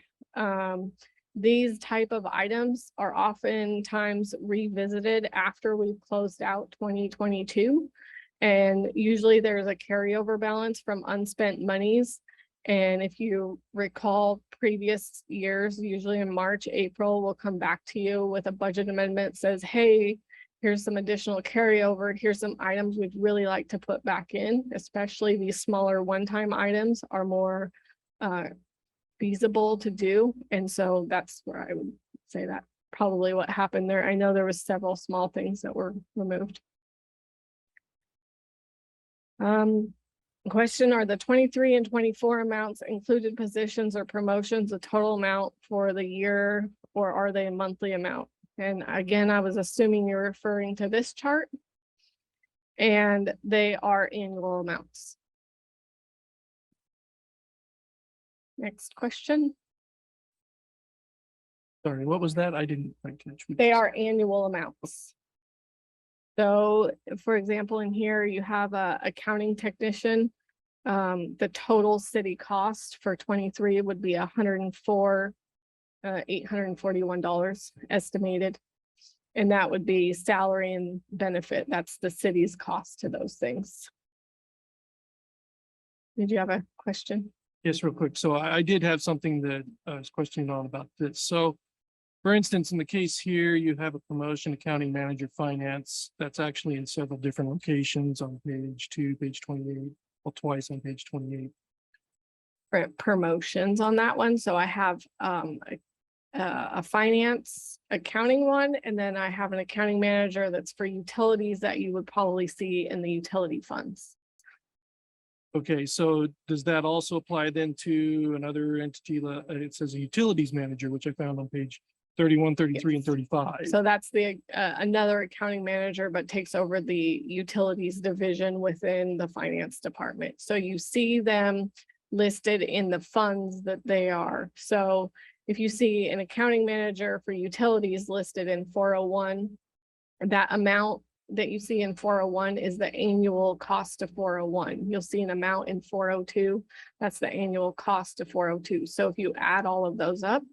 These type of items are oftentimes revisited after we've closed out 2022. And usually there's a carryover balance from unspent monies. And if you recall previous years, usually in March, April, we'll come back to you with a budget amendment that says, hey, here's some additional carryover. Here's some items we'd really like to put back in, especially these smaller one-time items are more feasible to do. And so that's where I would say that probably what happened there. I know there was several small things that were removed. Question, are the 23 and 24 amounts included positions or promotions a total amount for the year, or are they a monthly amount? And again, I was assuming you're referring to this chart, and they are annual amounts. Next question. Sorry, what was that? I didn't quite catch. They are annual amounts. So for example, in here you have a accounting technician. The total city cost for 23 would be $841 estimated. And that would be salary and benefit. That's the city's cost to those things. Did you have a question? Yes, real quick. So I did have something that I was questioning on about this. So for instance, in the case here, you have a promotion, accounting manager, finance. That's actually in several different locations on page 2, page 28, well, twice on page 28. Promotions on that one. So I have a finance accounting one, and then I have an accounting manager that's for utilities that you would probably see in the utility funds. Okay, so does that also apply then to another entity? It says a utilities manager, which I found on page 31, 33, and Yes. 35. So that's the another accounting manager, but takes over the utilities division within the finance department. So you see them listed in the funds that they are. So if you see an accounting manager for utilities listed in 401, that amount that you see in 401 is the annual cost of 401. You'll see an amount in 402. That's the annual cost of 402. So if you add all of those up,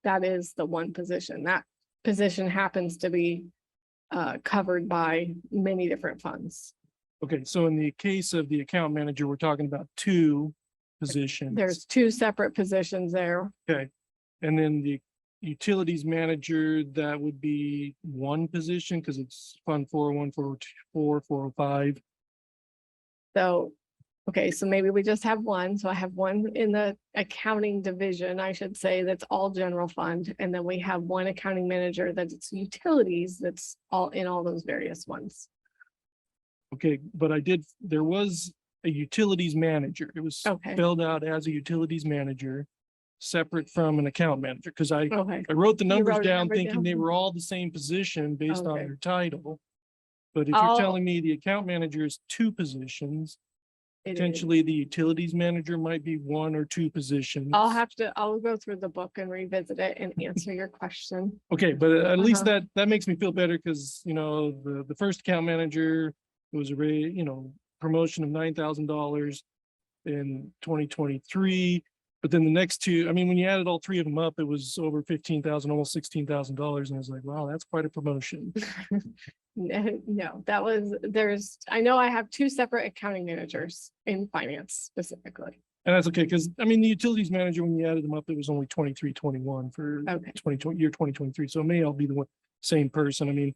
that is the one position. That position happens to be covered by many different funds. Okay, so in the case of the account manager, we're talking about 2 positions. There's 2 separate positions there. Okay, and then the utilities manager, that would be 1 position because it's Fund 401, 404, 405. So, okay, so maybe we just have 1. So I have 1 in the accounting division, I should say, that's all general fund. And then we have 1 accounting manager that's utilities, that's all in all those various ones. Okay, but there was a utilities manager. It was Okay. spelled out as a utilities manager, separate from an account manager, because I Okay, wrote the You numbers wrote a down number thinking they down? were all the same position based on Okay. their title. But if you're I'll- telling me the account manager is 2 positions, it is. potentially the utilities manager might be 1 or 2 positions. I'll go through the book and revisit it and answer your question. Okay, but at least Uh-huh. that makes me feel better because, the first account manager was promotion of $9,000 in 2023. But then the next 2, I mean, when you added all 3 of them up, it was over 15,000, almost $16,000. And I was like, wow, that's quite a promotion. No, I know I have 2 separate accounting managers in finance specifically. And that's okay, because I mean, the utilities manager, when you added them up, it was only 2321 for Okay. 2020, year 2023. So it may all be the same person. I mean,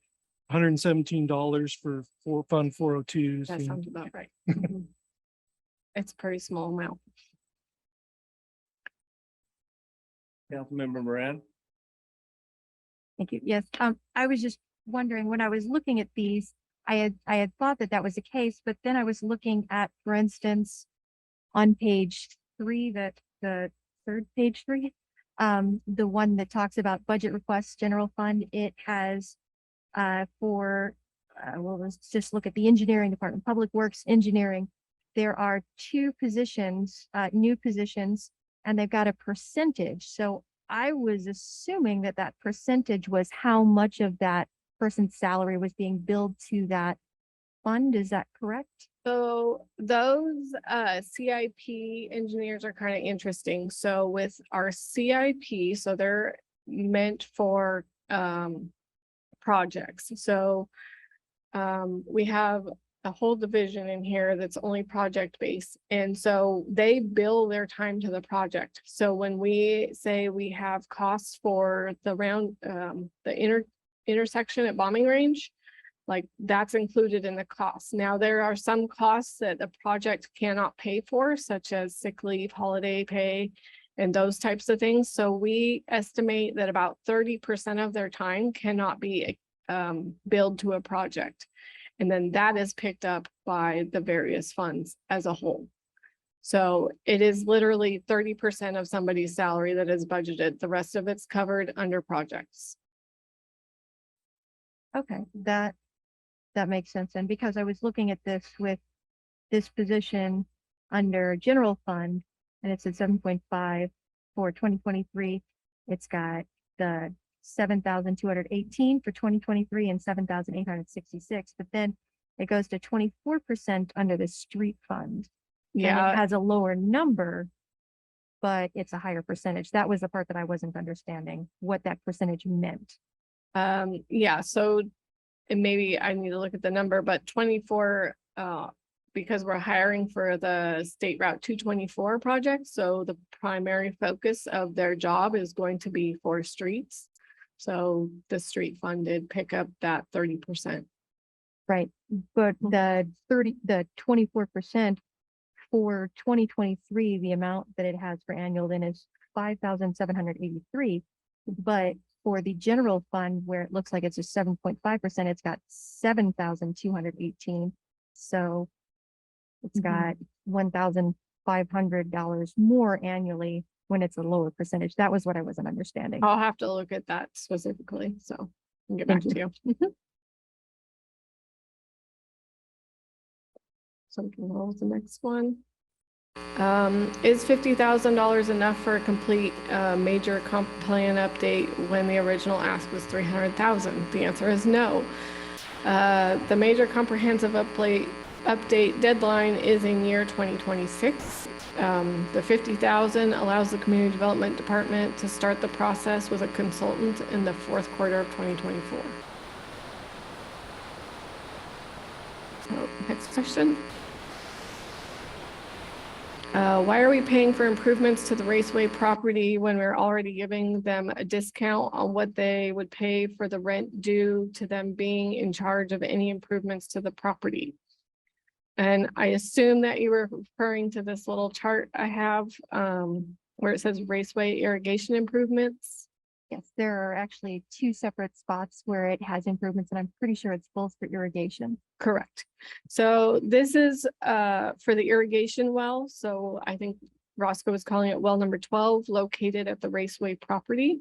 $117 for Fund 402. That seemed- sounds about right. Mhm. It's a pretty small amount. Councilmember Moran? Thank you. Yes, I was just wondering, when I was looking at these, I had thought that was the case, but then I was looking at, for instance, on page 3, the third page 3, the one that talks about budget requests, general fund, it has let's just look at the engineering department, public works engineering. There are 2 positions, new positions, and they've got a percentage. So I was assuming that percentage was how much of that person's salary was being billed to that fund. Is that correct? So those CIP engineers are kind of interesting. So with our CIP, so they're meant for projects. So we have a whole division in here that's only project based. And so they bill their time to the project. So when we say we have costs for the intersection at Bombing Range, like that's included in the cost. Now, there are some costs that the project cannot pay for, such as sick leave, holiday pay, and those types of things. So we estimate that about 30% of their time cannot be billed to a project. And then that is picked up by the various funds as a whole. So it is literally 30% of somebody's salary that is budgeted. The rest of it's covered under projects. Okay, that makes sense. And because I was looking at this with this position under general fund, and it's at 7.5 for 2023, it's got the 7,218 for 2023 and 7,866, but then it goes to 24% under the street fund. And Yeah, it has a lower number, but it's a higher percentage. That was the part that I wasn't understanding, what that percentage meant. yeah, so and maybe I need to look at the number, but 24 because we're hiring for the State Route 224 project. So the primary focus of their job is going to be for streets. So the street fund did pick up that 30%. Right, but the 24% for 2023, the amount that it has for annual then is 5,783. But for the general fund, where it looks like it's just 7.5%, it's got 7,218. So it's got $1,500 more annually when it's a lower percentage. That was what I wasn't understanding. I'll have to look at that specifically, so I'll get back Thank to you. So we can roll with the next one. Is $50,000 enough for a complete major comp plan update when the original ask was 300,000? The answer is no. The major comprehensive update deadline is in year 2026. The 50,000 allows the community development department to start the process with a consultant in the fourth quarter of 2024. So, next question. Why are we paying for improvements to the Raceway property when we're already giving them a discount on what they would pay for the rent due to them being in charge of any improvements to the property? And I assume that you were referring to this little chart I have where it says Raceway irrigation improvements. Yes, there are actually two separate spots where it has improvements, and I'm pretty sure it's both for irrigation. Correct. So this is for the irrigation well. So I think Roscoe was calling it well number 12, located at the Raceway property.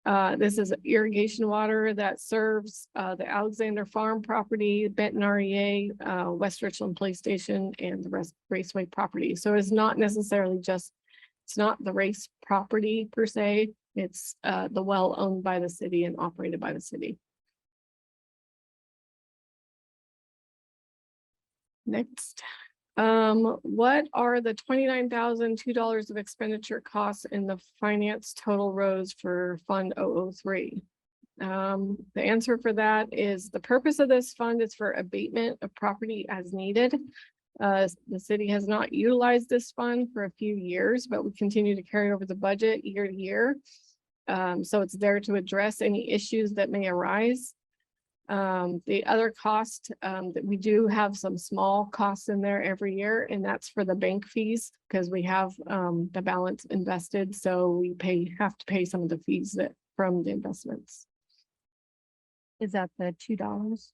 This is irrigation water that serves the Alexander Farm property, Benton REA, West Richland Police Station, and the Raceway property. So it's not necessarily just, it's not the race property per se. It's the well owned by the city and operated by the city. Next, what are the $29,002 of expenditure costs in the finance total rows for Fund 003? The answer for that is the purpose of this fund is for abatement of property as needed. The city has not utilized this fund for a few years, but we continue to carry over the budget year to year. So it's there to address any issues that may arise. The other cost that we do have some small costs in there every year, and that's for the bank fees because we have the balance invested. So we have to pay some of the fees that from the investments. Is that the $2?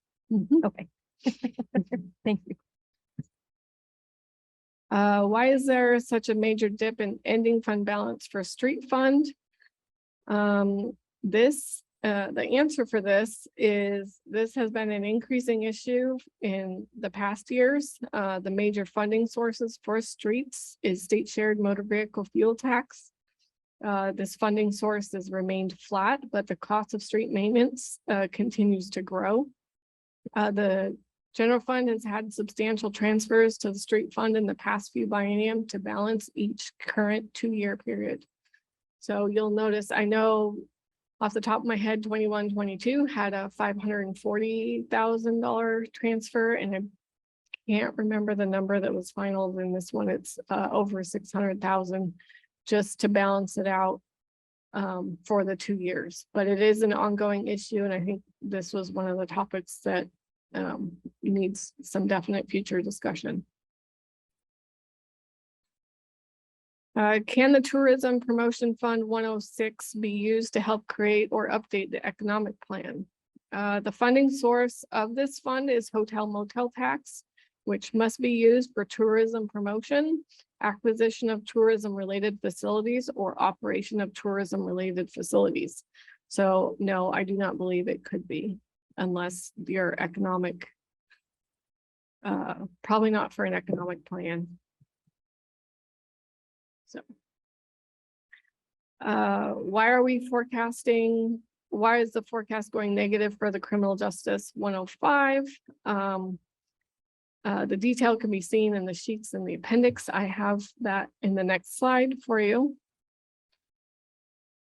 Okay. Thank you. Why is there such a major dip in ending fund balance for street fund? The answer for this is this has been an increasing issue in the past years. The major funding sources for streets is state shared motor vehicle fuel tax. This funding source has remained flat, but the cost of street maintenance continues to grow. The general fund has had substantial transfers to the street fund in the past few biennium to balance each current 2-year period. So you'll notice, I know off the top of my head, 21-22 had a $540,000 transfer, and I can't remember the number that was final in this one. It's over 600,000 just to balance it out for the 2 years. But it is an ongoing issue, and I think this was one of the topics that needs some definite future discussion. Can the Tourism Promotion Fund 106 be used to help create or update the economic plan? The funding source of this fund is hotel motel tax, which must be used for tourism promotion, acquisition of tourism related facilities, or operation of tourism related facilities. So no, I do not believe it could be unless your economic, probably not for an economic plan. So why are we forecasting? Why is the forecast going negative for the criminal justice 105? The detail can be seen in the sheets in the appendix. I have that in the next slide for you.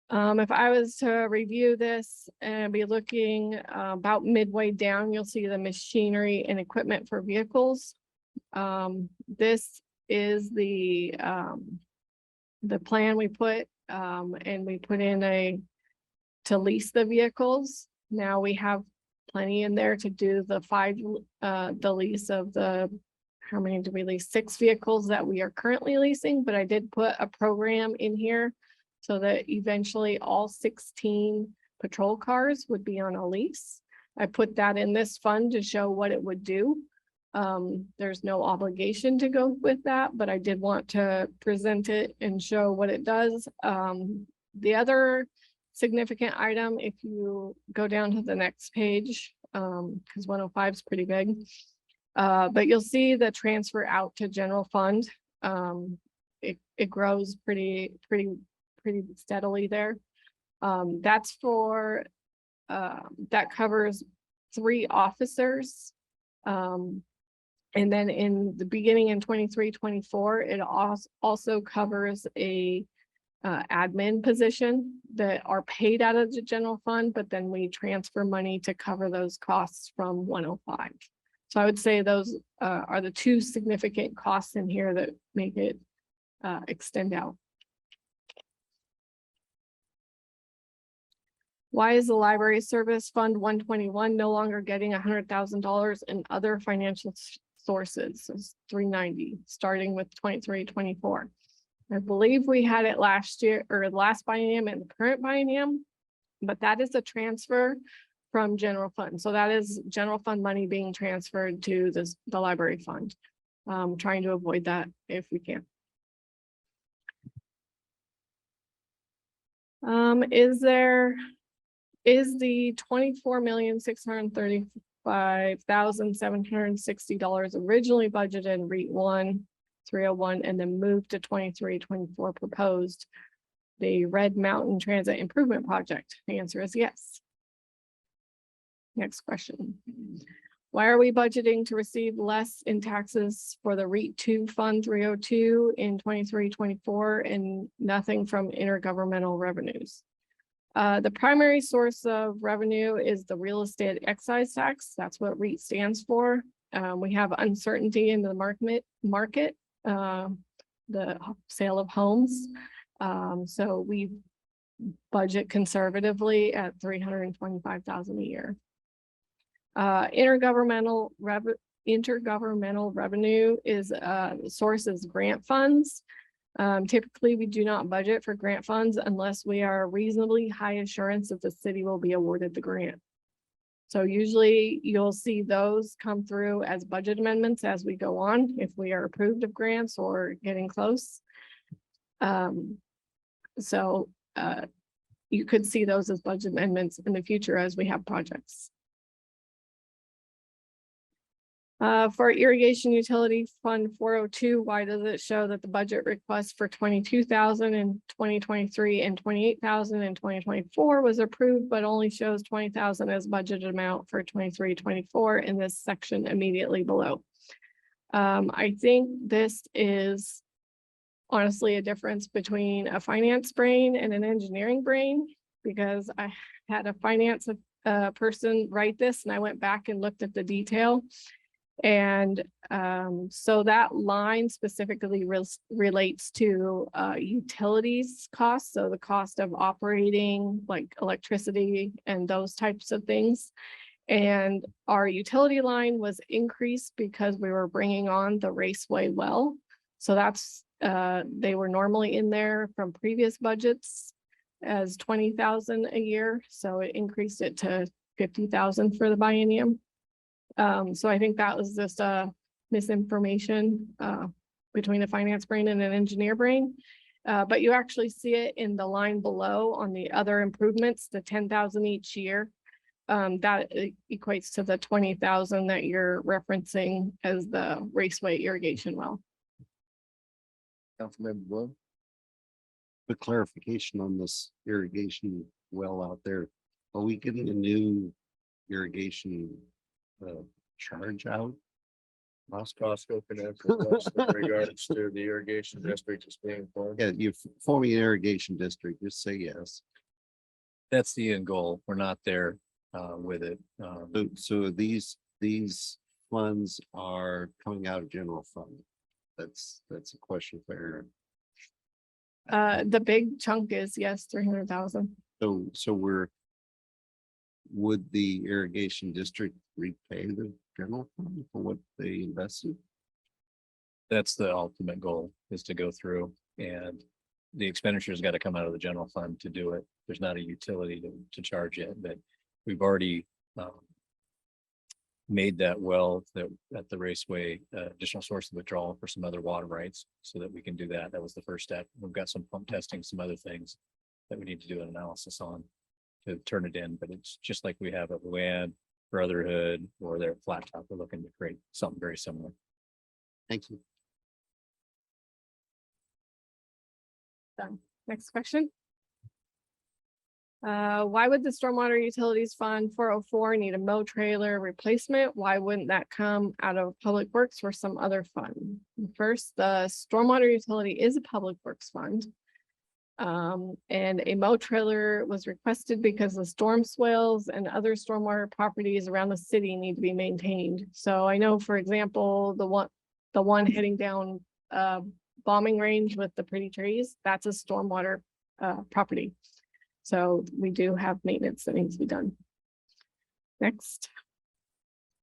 If I was to review this and be looking about midway down, you'll see the machinery and equipment for vehicles. This is the plan we put, and we put in to lease the vehicles. Now we have plenty in there to do the lease of how many do we lease? 6 vehicles that we are currently leasing, but I did put a program in here so that eventually all 16 patrol cars would be on a lease. I put that in this fund to show what it would do. There's no obligation to go with that, but I did want to present it and show what it does. The other significant item, if you go down to the next page, because 105 is pretty big. But you'll see the transfer out to general fund. It grows pretty steadily there. That's for that covers 3 officers. And then in the beginning in 23-24, it also covers a admin position that are paid out of the general fund, but then we transfer money to cover those costs from 105. So I would say those are the 2 significant costs in here that make it extend out. Why is the library service fund 121 no longer getting $100,000 in other financial sources? It's 390, starting with 23-24. I believe we had it last year or last biennium and the current biennium, but that is a transfer from general fund. So that is general fund money being transferred to the library fund. Trying to avoid that if we can. Is the $24,635,760 originally budgeted in REIT 1-301 and then moved to 23-24 proposed the Red Mountain Transit Improvement Project? The answer is yes. Next question. Why are we budgeting to receive less in taxes for the REIT 2 Fund 302 in 23-24 and nothing from intergovernmental revenues? The primary source of revenue is the real estate excise tax. That's what REIT stands for. We have uncertainty in the market, the sale of homes. So we budget conservatively at $325,000 a year. Intergovernmental revenue is source is grant funds. Typically, we do not budget for grant funds unless we are reasonably high assurance that the city will be awarded the grant. So usually you'll see those come through as budget amendments as we go on, if we are approved of grants or getting close. You could see those as budget amendments in the future as we have projects. For irrigation utility fund 402, why does it show that the budget request for 22,000 in 2023 and 28,000 in 2024 was approved, but only shows 20,000 as budgeted amount for 23-24 in this section immediately below? I think this is honestly a difference between a finance brain and an engineering brain, because I had a finance person write this and I went back and looked at the detail. And so that line specifically relates to utilities costs. So the cost of operating like electricity and those types of things. And our utility line was increased because we were bringing on the Raceway well. So that's they were normally in there from previous budgets as 20,000 a year. So it increased it to 50,000 for the biennium. So I think that was just misinformation between a finance brain and an engineer brain. But you actually see it in the line below on the other improvements, the 10,000 each year. That equates to the 20,000 that you're referencing as the Raceway irrigation well. Councilmember Bloom. The clarification on this irrigation well out there, are we getting a new irrigation charge out? Costco can answer questions in regards to the irrigation district is being formed. Yeah, you're forming an irrigation district, just say yes. That's the end goal. We're not there with it. So these funds are coming out of general fund? That's a question for Aaron. The big chunk is, yes, 300,000. So would the irrigation district repay the general fund for what they invested? That's the ultimate goal, is to go through, and the expenditure's got to come out of the general fund to do it. There's not a utility to charge it, but we've already made that well that at the raceway, additional source of withdrawal for some other water rights so that we can do that. That was the first step. We've got some pump testing, some other things that we need to do an analysis on to turn it in, but it's just like we have at Luann, Brotherhood, or their Flat Top. We're looking to create something very similar. Thank you. Done. Next question. Why would the Stormwater Utilities Fund 404 need a mow trailer replacement? Why wouldn't that come out of Public Works or some other fund? First, the Stormwater Utility is a Public Works fund. And a mow trailer was requested because the storm swales and other stormwater properties around the city need to be maintained. So I know, for example, the one heading down bombing range with the pretty trees, that's a stormwater property. So we do have maintenance that needs to be done. Next.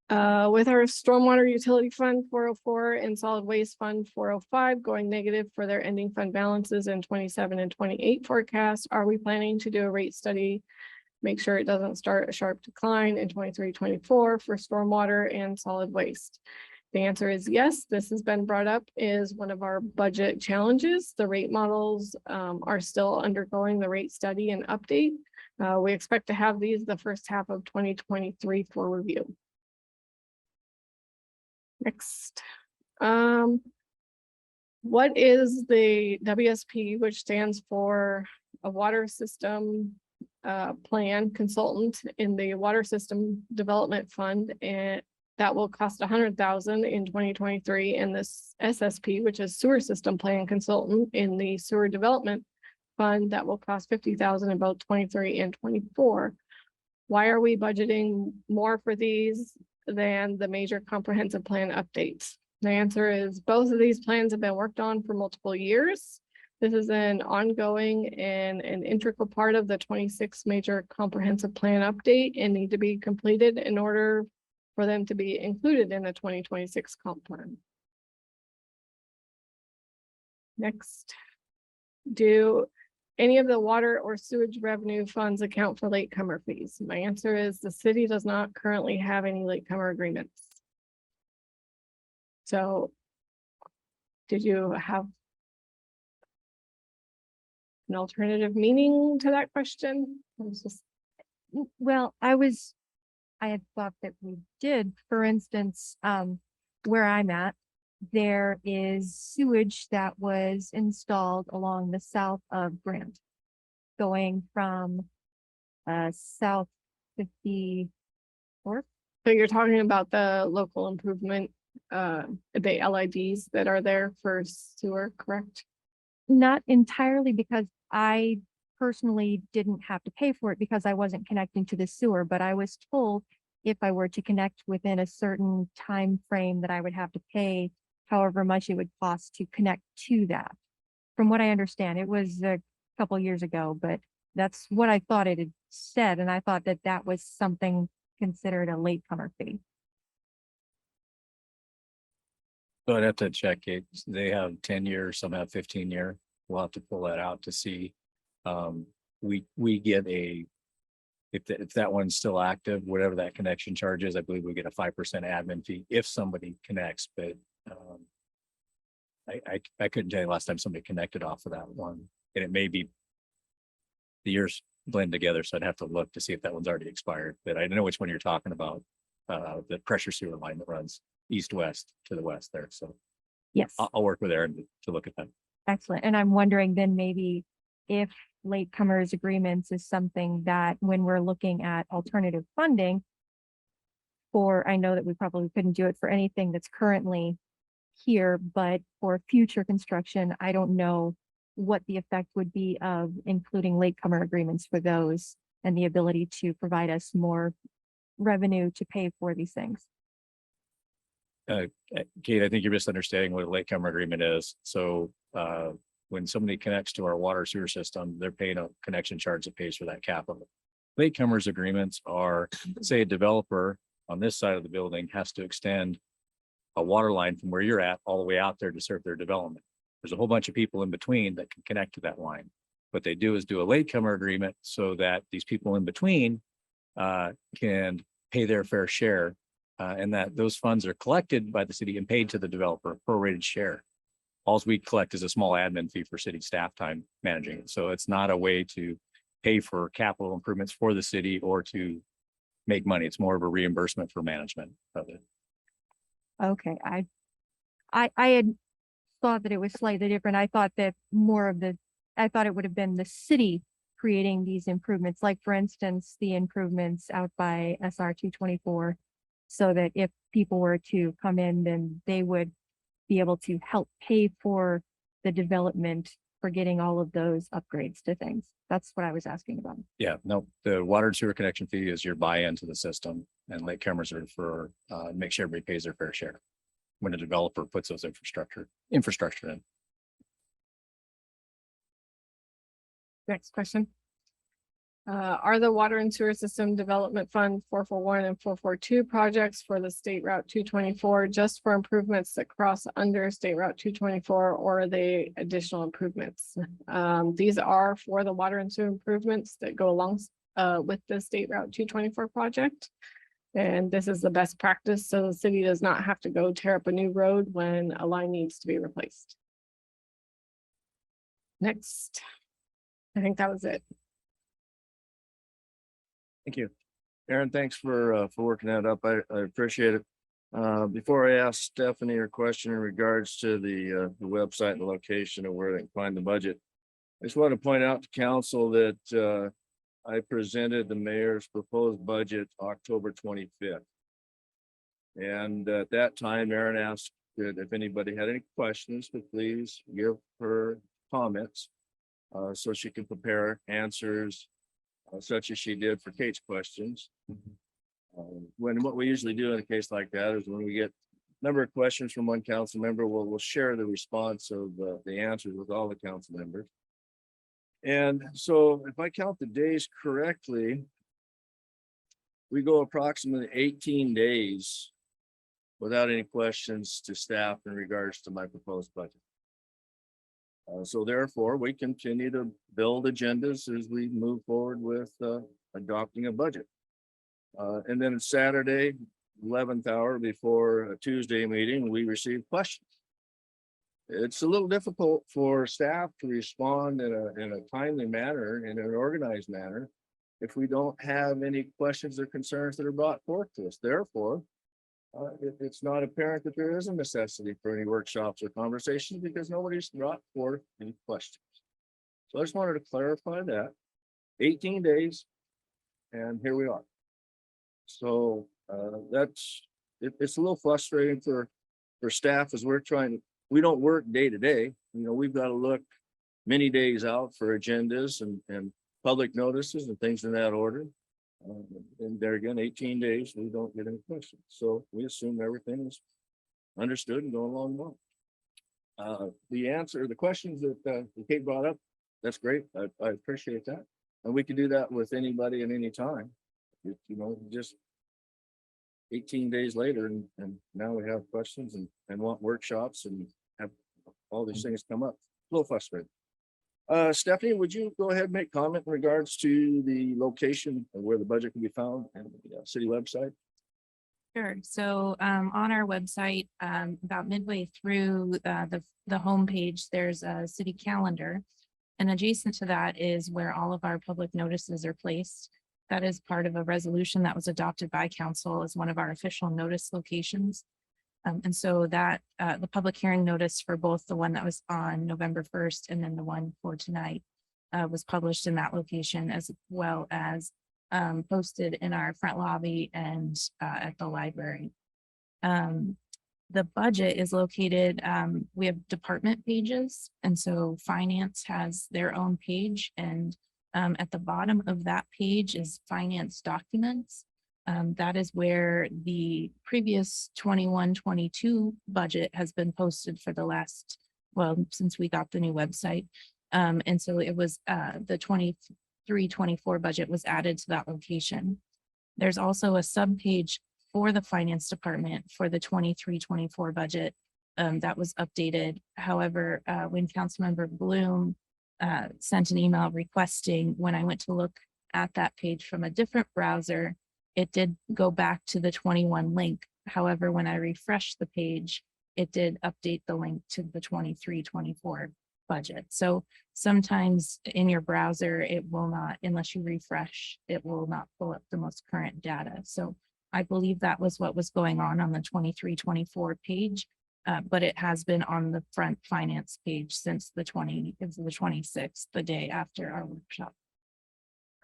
With our Stormwater Utility Fund 404 and Solid Waste Fund 405 going negative for their ending fund balances in 27 and 28 forecast, are we planning to do a rate study? Make sure it doesn't start a sharp decline in 23, 24 for stormwater and solid waste. The answer is yes. This has been brought up as one of our budget challenges. The rate models are still undergoing the rate study and update. We expect to have these the first half of 2023 for review. Next. What is the WSP, which stands for a water system plan consultant in the Water System Development Fund, and that will cost 100,000 in 2023, and this SSP, which is Sewer System Plan Consultant in the Sewer Development Fund, that will cost 50,000 in both 23 and 24. Why are we budgeting more for these than the major comprehensive plan updates? The answer is both of these plans have been worked on for multiple years. This is an ongoing and an integral part of the 26 major comprehensive plan update and need to be completed in order for them to be included in the 2026 comp plan. Next. Do any of the water or sewage revenue funds account for latecomer fees? My answer is the city does not currently have any latecomer agreements. So did you have an alternative meaning to that question? Well, I had thought that we did, for instance, where I'm at, there is sewage that was installed along the south of Grant, going from South 54th. So you're talking about the local improvement, the LIDs that are there for sewer, correct? Not entirely, because I personally didn't have to pay for it because I wasn't connecting to the sewer, but I was told if I were to connect within a certain time frame that I would have to pay however much it would cost to connect to that. From what I understand, it was a couple years ago, but that's what I thought it had said, and I thought that that was something considered a latecomer fee. So I'd have to check it. They have 10 years, some have 15 year. We'll have to pull that out to see. We get if that one's still active, whatever that connection charge is, I believe we get a 5% admin fee if somebody connects, but I couldn't tell you last time somebody connected off of that one, and it may be the years blend together, so I'd have to look to see if that one's already expired, but I know which one you're talking about, the pressure sewer line that runs east-west to the west there, so Yes, I'll work with Aaron to look at that. excellent. And I'm wondering then maybe if latecomers agreements is something that when we're looking at alternative funding, for, I know that we probably couldn't do it for anything that's currently here, but for future construction, I don't know what the effect would be of including latecomer agreements for those and the ability to provide us more revenue to pay for these things. Kate, I think you're misunderstanding what a latecomer agreement is. So, when somebody connects to our water sewer system, they're paying a connection charge that pays for that capital. Latecomers agreements are, say, a developer on this side of the building has to extend a water line from where you're at all the way out there to serve their development. There's a whole bunch of people in between that can connect to that line. What they do is do a latecomer agreement so that these people in between can pay their fair share, and that those funds are collected by the city and paid to the developer, prorated share. All we collect is a small admin fee for city staff time managing it. So it's not a way to pay for capital improvements for the city or to make money. It's more of a reimbursement for management of it. Okay, I had thought that it was slightly different. I thought that I thought it would have been the city creating these improvements, like for instance, the improvements out by SR 224. So that if people were to come in, then they would be able to help pay for the development for getting all of those upgrades to things. That's what I was asking about. Yeah, no, the water and sewer connection fee is your buy-in to the system, and latecomers are for make sure everybody pays their fair share when a developer puts those infrastructure in. Next question. Are the Water and Sewer System Development Fund 441 and 442 projects for the State Route 224 just for improvements that cross under State Route 224, or are they additional improvements? These are for the water and sewer improvements that go along with the State Route 224 project. And this is the best practice, so the city does not have to go tear up a new road when a line needs to be replaced. Next. I think that was it. Thank you. Aaron, thanks for working that up. I appreciate it. Before I ask Stephanie her question in regards to the website and the location of where they can find the budget, I just want to point out to council that I presented the mayor's proposed budget October 25th. And at that time, Aaron asked that if anybody had any questions, to please give her comments so she can prepare answers such as she did for Kate's questions. What we usually do in a case like that is when we get a number of questions from one council member, we'll share the response of the answers with all the council members. And so if I count the days correctly, we go approximately 18 days without any questions to staff in regards to my proposed budget. So therefore, we continue to build agendas as we move forward with adopting a budget. And then Saturday, 11th hour before a Tuesday meeting, we receive questions. It's a little difficult for staff to respond in a timely manner, in an organized manner, if we don't have any questions or concerns that are brought forth to us. Therefore, it's not apparent that there is a necessity for any workshops or conversations because nobody's brought forth any questions. So I just wanted to clarify that. 18 days, and here we are. So it's a little frustrating for staff as we don't work day to day. You know, we've got to look many days out for agendas and public notices and things in that order. And there again, 18 days, we don't get any questions. So we assume everything is understood and going along well. The questions that Kate brought up, that's great. I appreciate that. And we can do that with anybody at any time. You know, just 18 days later, and now we have questions and want workshops and have all these things come up. A little frustrating. Stephanie, would you go ahead and make comment in regards to the location of where the budget can be found and the city website? Sure. So on our website, about midway through the homepage, there's a city calendar. And adjacent to that is where all of our public notices are placed. That is part of a resolution that was adopted by council as one of our official notice locations. And so that the public hearing notice for both the one that was on November 1st and then the one for tonight was published in that location, as well as posted in our front lobby and at the library. The budget is located, we have department pages, and so finance has their own page, and at the bottom of that page is finance documents. That is where the previous 21-22 budget has been posted for the last, well, since we got the new website. And so it was, the 23-24 budget was added to that location. There's also a subpage for the finance department for the 23-24 budget that was updated. However, when Councilmember Bloom sent an email requesting, when I went to look at that page from a different browser, it did go back to the 21 link. However, when I refreshed the page, it did update the link to the 23-24 budget. So sometimes in your browser, it will not, unless you refresh, it will not pull up the most current data. So I believe that was what was going on the 23-24 page. But it has been on the front finance page since the 26th, the day after our workshop.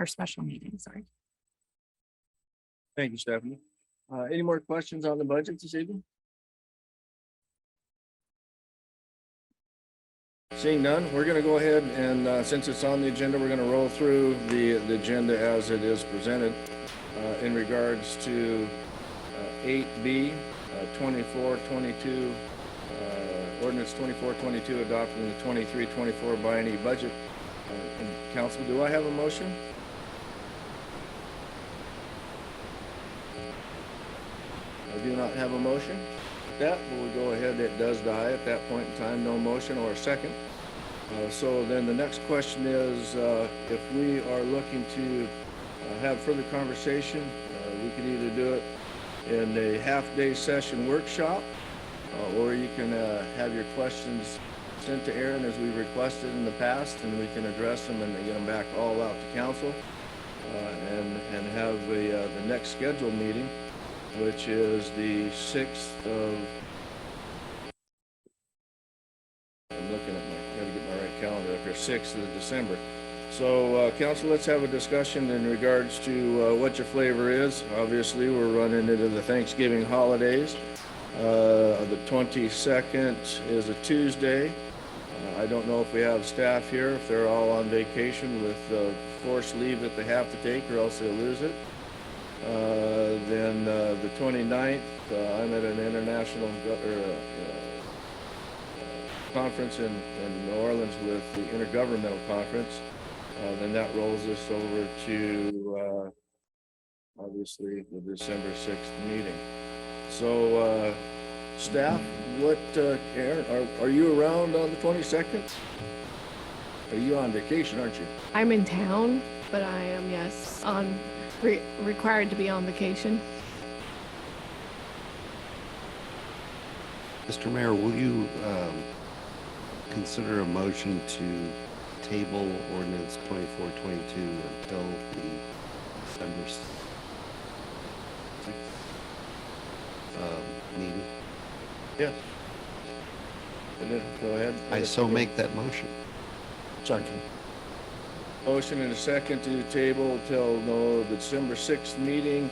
Our special meeting, sorry. Thank you, Stephanie. Any more questions on the budget this evening? Seeing none, we're gonna go ahead and, since it's on the agenda, we're gonna roll through the agenda as it is presented. In regards to 8B, 24-22, ordinance 24-22 adopting the 23-24 biennial budget. And council, do I have a motion? I do not have a motion. That we'll go ahead, it does die at that point in time, no motion or a second. So then the next question is, if we are looking to have further conversation, we can either do it in a half-day session workshop, or you can have your questions sent to Aaron as we requested in the past, and we can address them and get them back all out to council, and have the next scheduled meeting, which is the 6th of, I'm looking at gotta get my right calendar up here, 6th of December. So, council, let's have a discussion in regards to what your flavor is. Obviously, we're running into the Thanksgiving holidays. The 22nd is a Tuesday. I don't know if we have staff here, if they're all on vacation with forced leave that they have to take or else they'll lose it. Then the 29th, I'm at an international conference in New Orleans with the Intergovernmental Conference. Then that rolls us over to obviously the December 6th meeting. So staff, what, Aaron, are you around on the 22nd? Are you on vacation, aren't you? I'm in town, but I am, yes, required to be on vacation. Mr. Mayor, will you consider a motion to table ordinance 24-22 until the December meeting? Yes. And then, go ahead. I so make that motion. Second. Motion and a second to table till the December 6th meeting,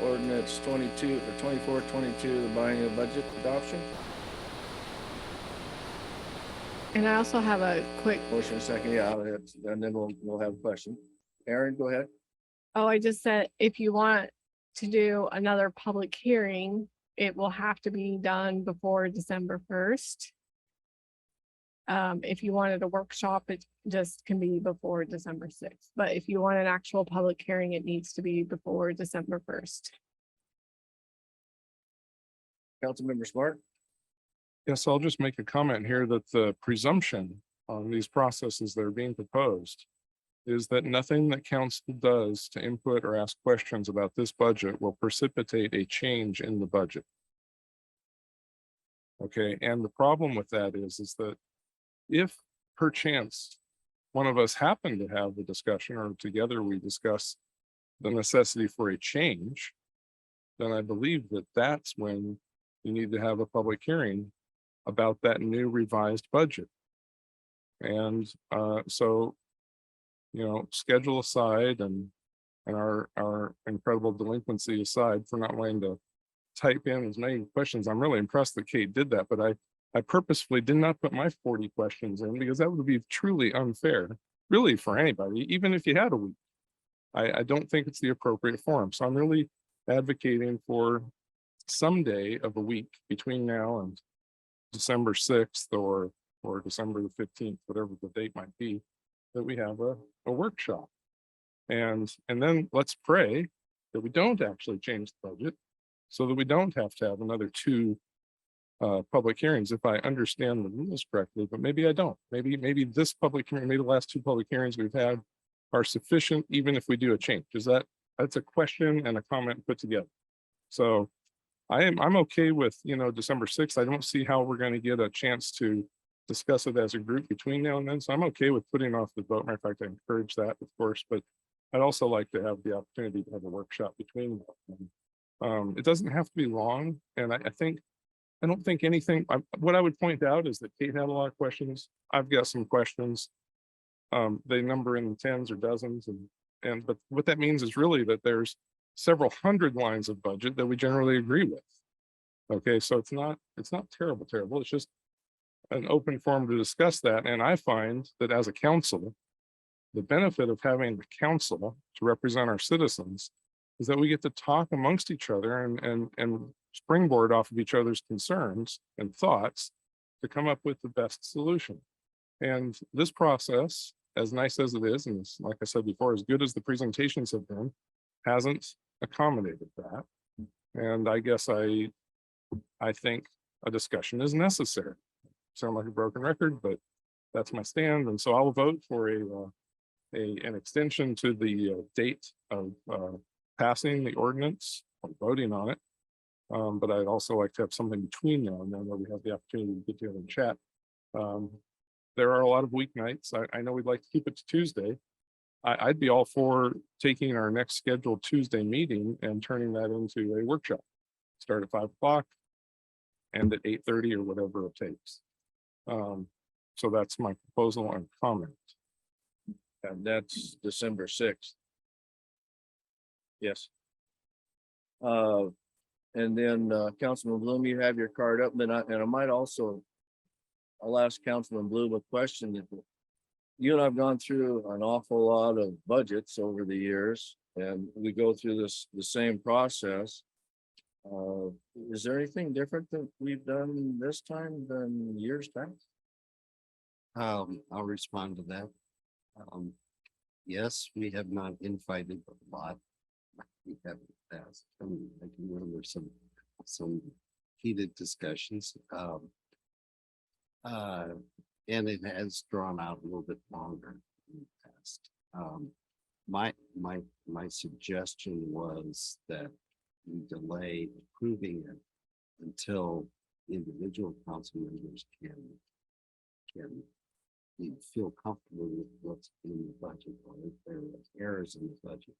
ordinance 22 or 24-22, the biennial budget adoption. And I also have a quick, Motion and second, yeah, and then we'll have a question. Aaron, go ahead. I just said, if you want to do another public hearing, it will have to be done before December 1st. If you wanted a workshop, it just can be before December 6th. But if you want an actual public hearing, it needs to be before December 1st. Councilmember Smart. Yes, I'll just make a comment here that the presumption on these processes that are being proposed is that nothing that council does to input or ask questions about this budget will precipitate a change in the budget. Okay, and the problem with that is that if perchance one of us happen to have the discussion or together we discuss the necessity for a change, then I believe that that's when you need to have a public hearing about that new revised budget. And so, you know, schedule aside and our incredible delinquency aside for not wanting to type in as many questions. I'm really impressed that Kate did that, but I purposefully did not put my 40 questions in because that would be truly unfair, really, for anybody, even if you had a week. I don't think it's the appropriate forum. So I'm really advocating for someday of a week between now and December 6th or December the 15th, whatever the date might be, that we have a workshop. And then let's pray that we don't actually change the budget so that we don't have to have another two public hearings, if I understand the rules correctly, but maybe I don't. Maybe this public hearing, maybe the last two public hearings we've had are sufficient, even if we do a change. That's a question and a comment put together. So I'm okay with, December 6th. I don't see how we're going to get a chance to discuss it as a group between now and then. So I'm okay with putting off the vote. Matter of fact, I encourage that, of course, but I'd also like to have the opportunity to have a workshop between them. It doesn't have to be long. And I don't think anything, what I would point out is that Kate had a lot of questions. I've got some questions. They number in tens or dozens but what that means is really that there's several hundred lines of budget that we generally agree with. Okay, so it's not terrible. It's just an open forum to discuss that. And I find that as a council, the benefit of having the council to represent our citizens is that we get to talk amongst each other and springboard off of each other's concerns and thoughts to come up with the best solution. And this process, as nice as it is, and like I said before, as good as the presentations have been, hasn't accommodated that. And I guess I think a discussion is necessary. Sound like a broken record, but that's my stand. And so I'll vote for an extension to the date of passing the ordinance or voting on it. But I'd also like to have something between now and then where we have the opportunity to get together and chat. There are a lot of weeknights. I know we'd like to keep it to Tuesday. I'd be all for taking our next scheduled Tuesday meeting and turning that into a workshop. Start at 5 o'clock, end at 8:30 or whatever it takes. So that's my proposal and comment. And that's December 6th. Yes. And then Councilman Bloom, you have your card up, and I might also, I'll ask Councilman Bloom a question. You and I've gone through an awful lot of budgets over the years, and we go through the same process. Is there anything different that we've done this time than years past? I'll respond to that. Yes, we have not infighted a lot. We have in the past. I can remember some heated discussions. And it has drawn out a little bit longer in the past. My suggestion was that we delay approving it until individual council members can feel comfortable with what's in the budget, or if there are errors in the budget.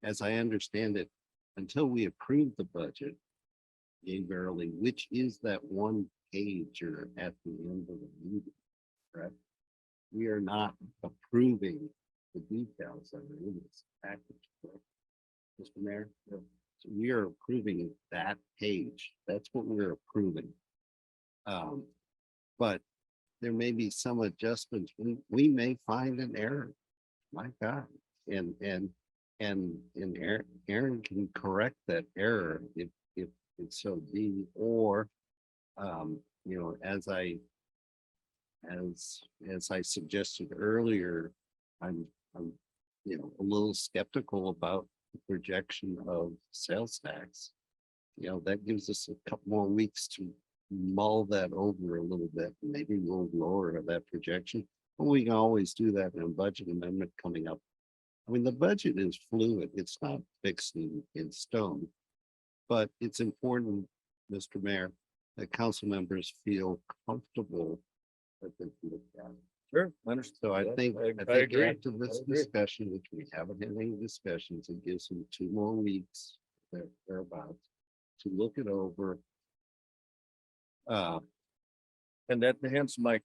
As I understand it, until we approve the budget, verily, which is that one page or at the end of the meeting, correct? We are not approving the details that are in this package, correct? Mr. Mayor? So we are approving that page. That's what we're approving. But there may be some adjustments. We may find an error. My God. And Aaron can correct that error if it so be, or as I suggested earlier, I'm a little skeptical about the projection of sales tax. That gives us a couple more weeks to mull that over a little bit. Maybe we'll lower that projection, but we can always do that in a budget amendment coming up. I mean, the budget is fluid. It's not fixed in stone, but it's important, Mr. Mayor, that council members feel comfortable that they can look at it. Sure, understood. So I think agree. after this discussion, which we haven't had any discussions, it gives them 2 more weeks thereabouts to look it over. And that hence my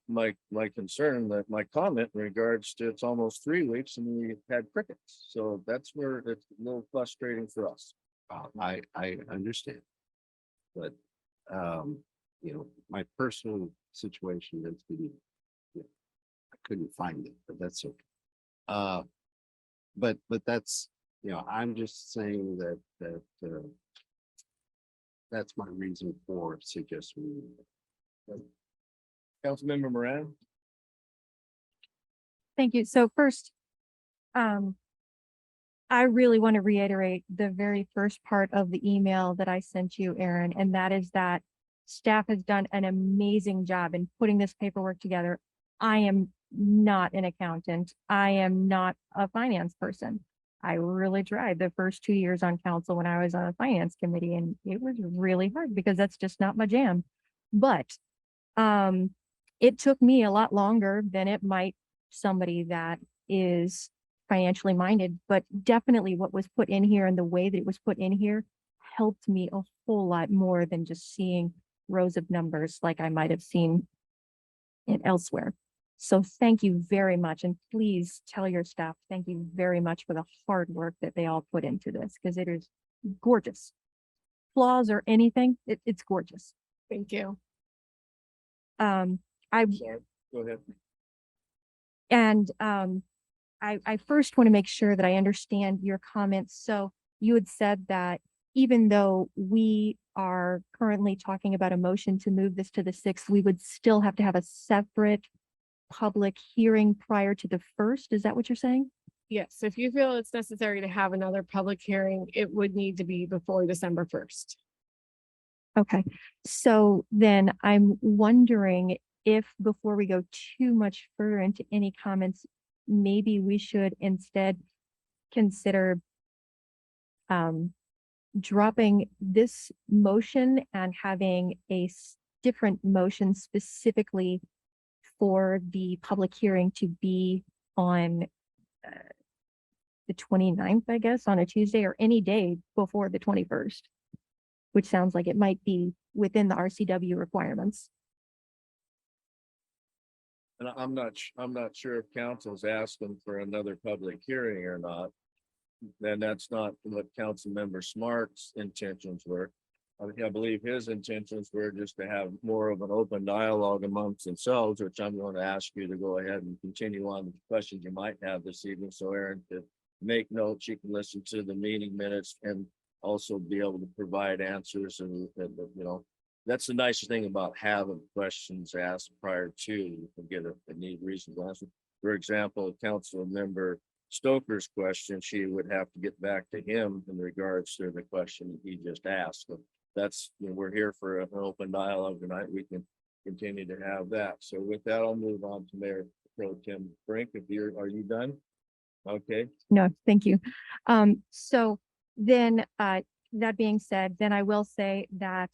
concern, that my comment in regards to it's almost 3 weeks and we had crickets. So that's where it's a little frustrating for us. I understand. But my personal situation has been, I couldn't find it, but that's okay. But that's I'm just saying that's my reason for suggesting. Councilmember Moran? Thank you. So first, I really want to reiterate the very first part of the email that I sent you, Aaron, and that is that staff has done an amazing job in putting this paperwork together. I am not an accountant. I am not a finance person. I really tried the first 2 years on council when I was on a finance committee, and it was really hard because that's just not my jam. But it took me a lot longer than it might somebody that is financially minded, but definitely what was put in here and the way that it was put in here helped me a whole lot more than just seeing rows of numbers like I might have seen it elsewhere. So thank you very much. And please tell your staff, thank you very much for the hard work that they all put into this, because it is gorgeous. Flaws or anything, it's gorgeous. Thank you. I Sorry, go ahead. And I first want to make sure that I understand your comments. So you had said that even though we are currently talking about a motion to move this to the 6th, we would still have to have a separate public hearing prior to the 1st. Is that what you're saying? Yes, if you feel it's necessary to have another public hearing, it would need to be before December 1st. Okay, so then I'm wondering if before we go too much further into any comments, maybe we should instead consider dropping this motion and having a different motion specifically for the public hearing to be on the 29th, I guess, on a Tuesday or any day before the 21st, which sounds like it might be within the RCW requirements. And I'm not sure if council's asking for another public hearing or not. Then that's not what Councilmember Smart's intentions were. I believe his intentions were just to have more of an open dialogue amongst themselves, which I'm going to ask you to go ahead and continue on with the questions you might have this evening. So Aaron could make notes, you can listen to the meeting minutes and also be able to provide answers and that's the nicest thing about having questions asked prior to, you can get a neat reasonable answer. For example, Councilmember Stoker's question, she would have to get back to him in regards to the question he just asked. So that's, we're here for an open dialogue tonight. We can continue to have that. So with that, I'll move on to Mayor Pro Tem Brink. Are you done? Okay. No, thank you. So then, that being said, then I will say that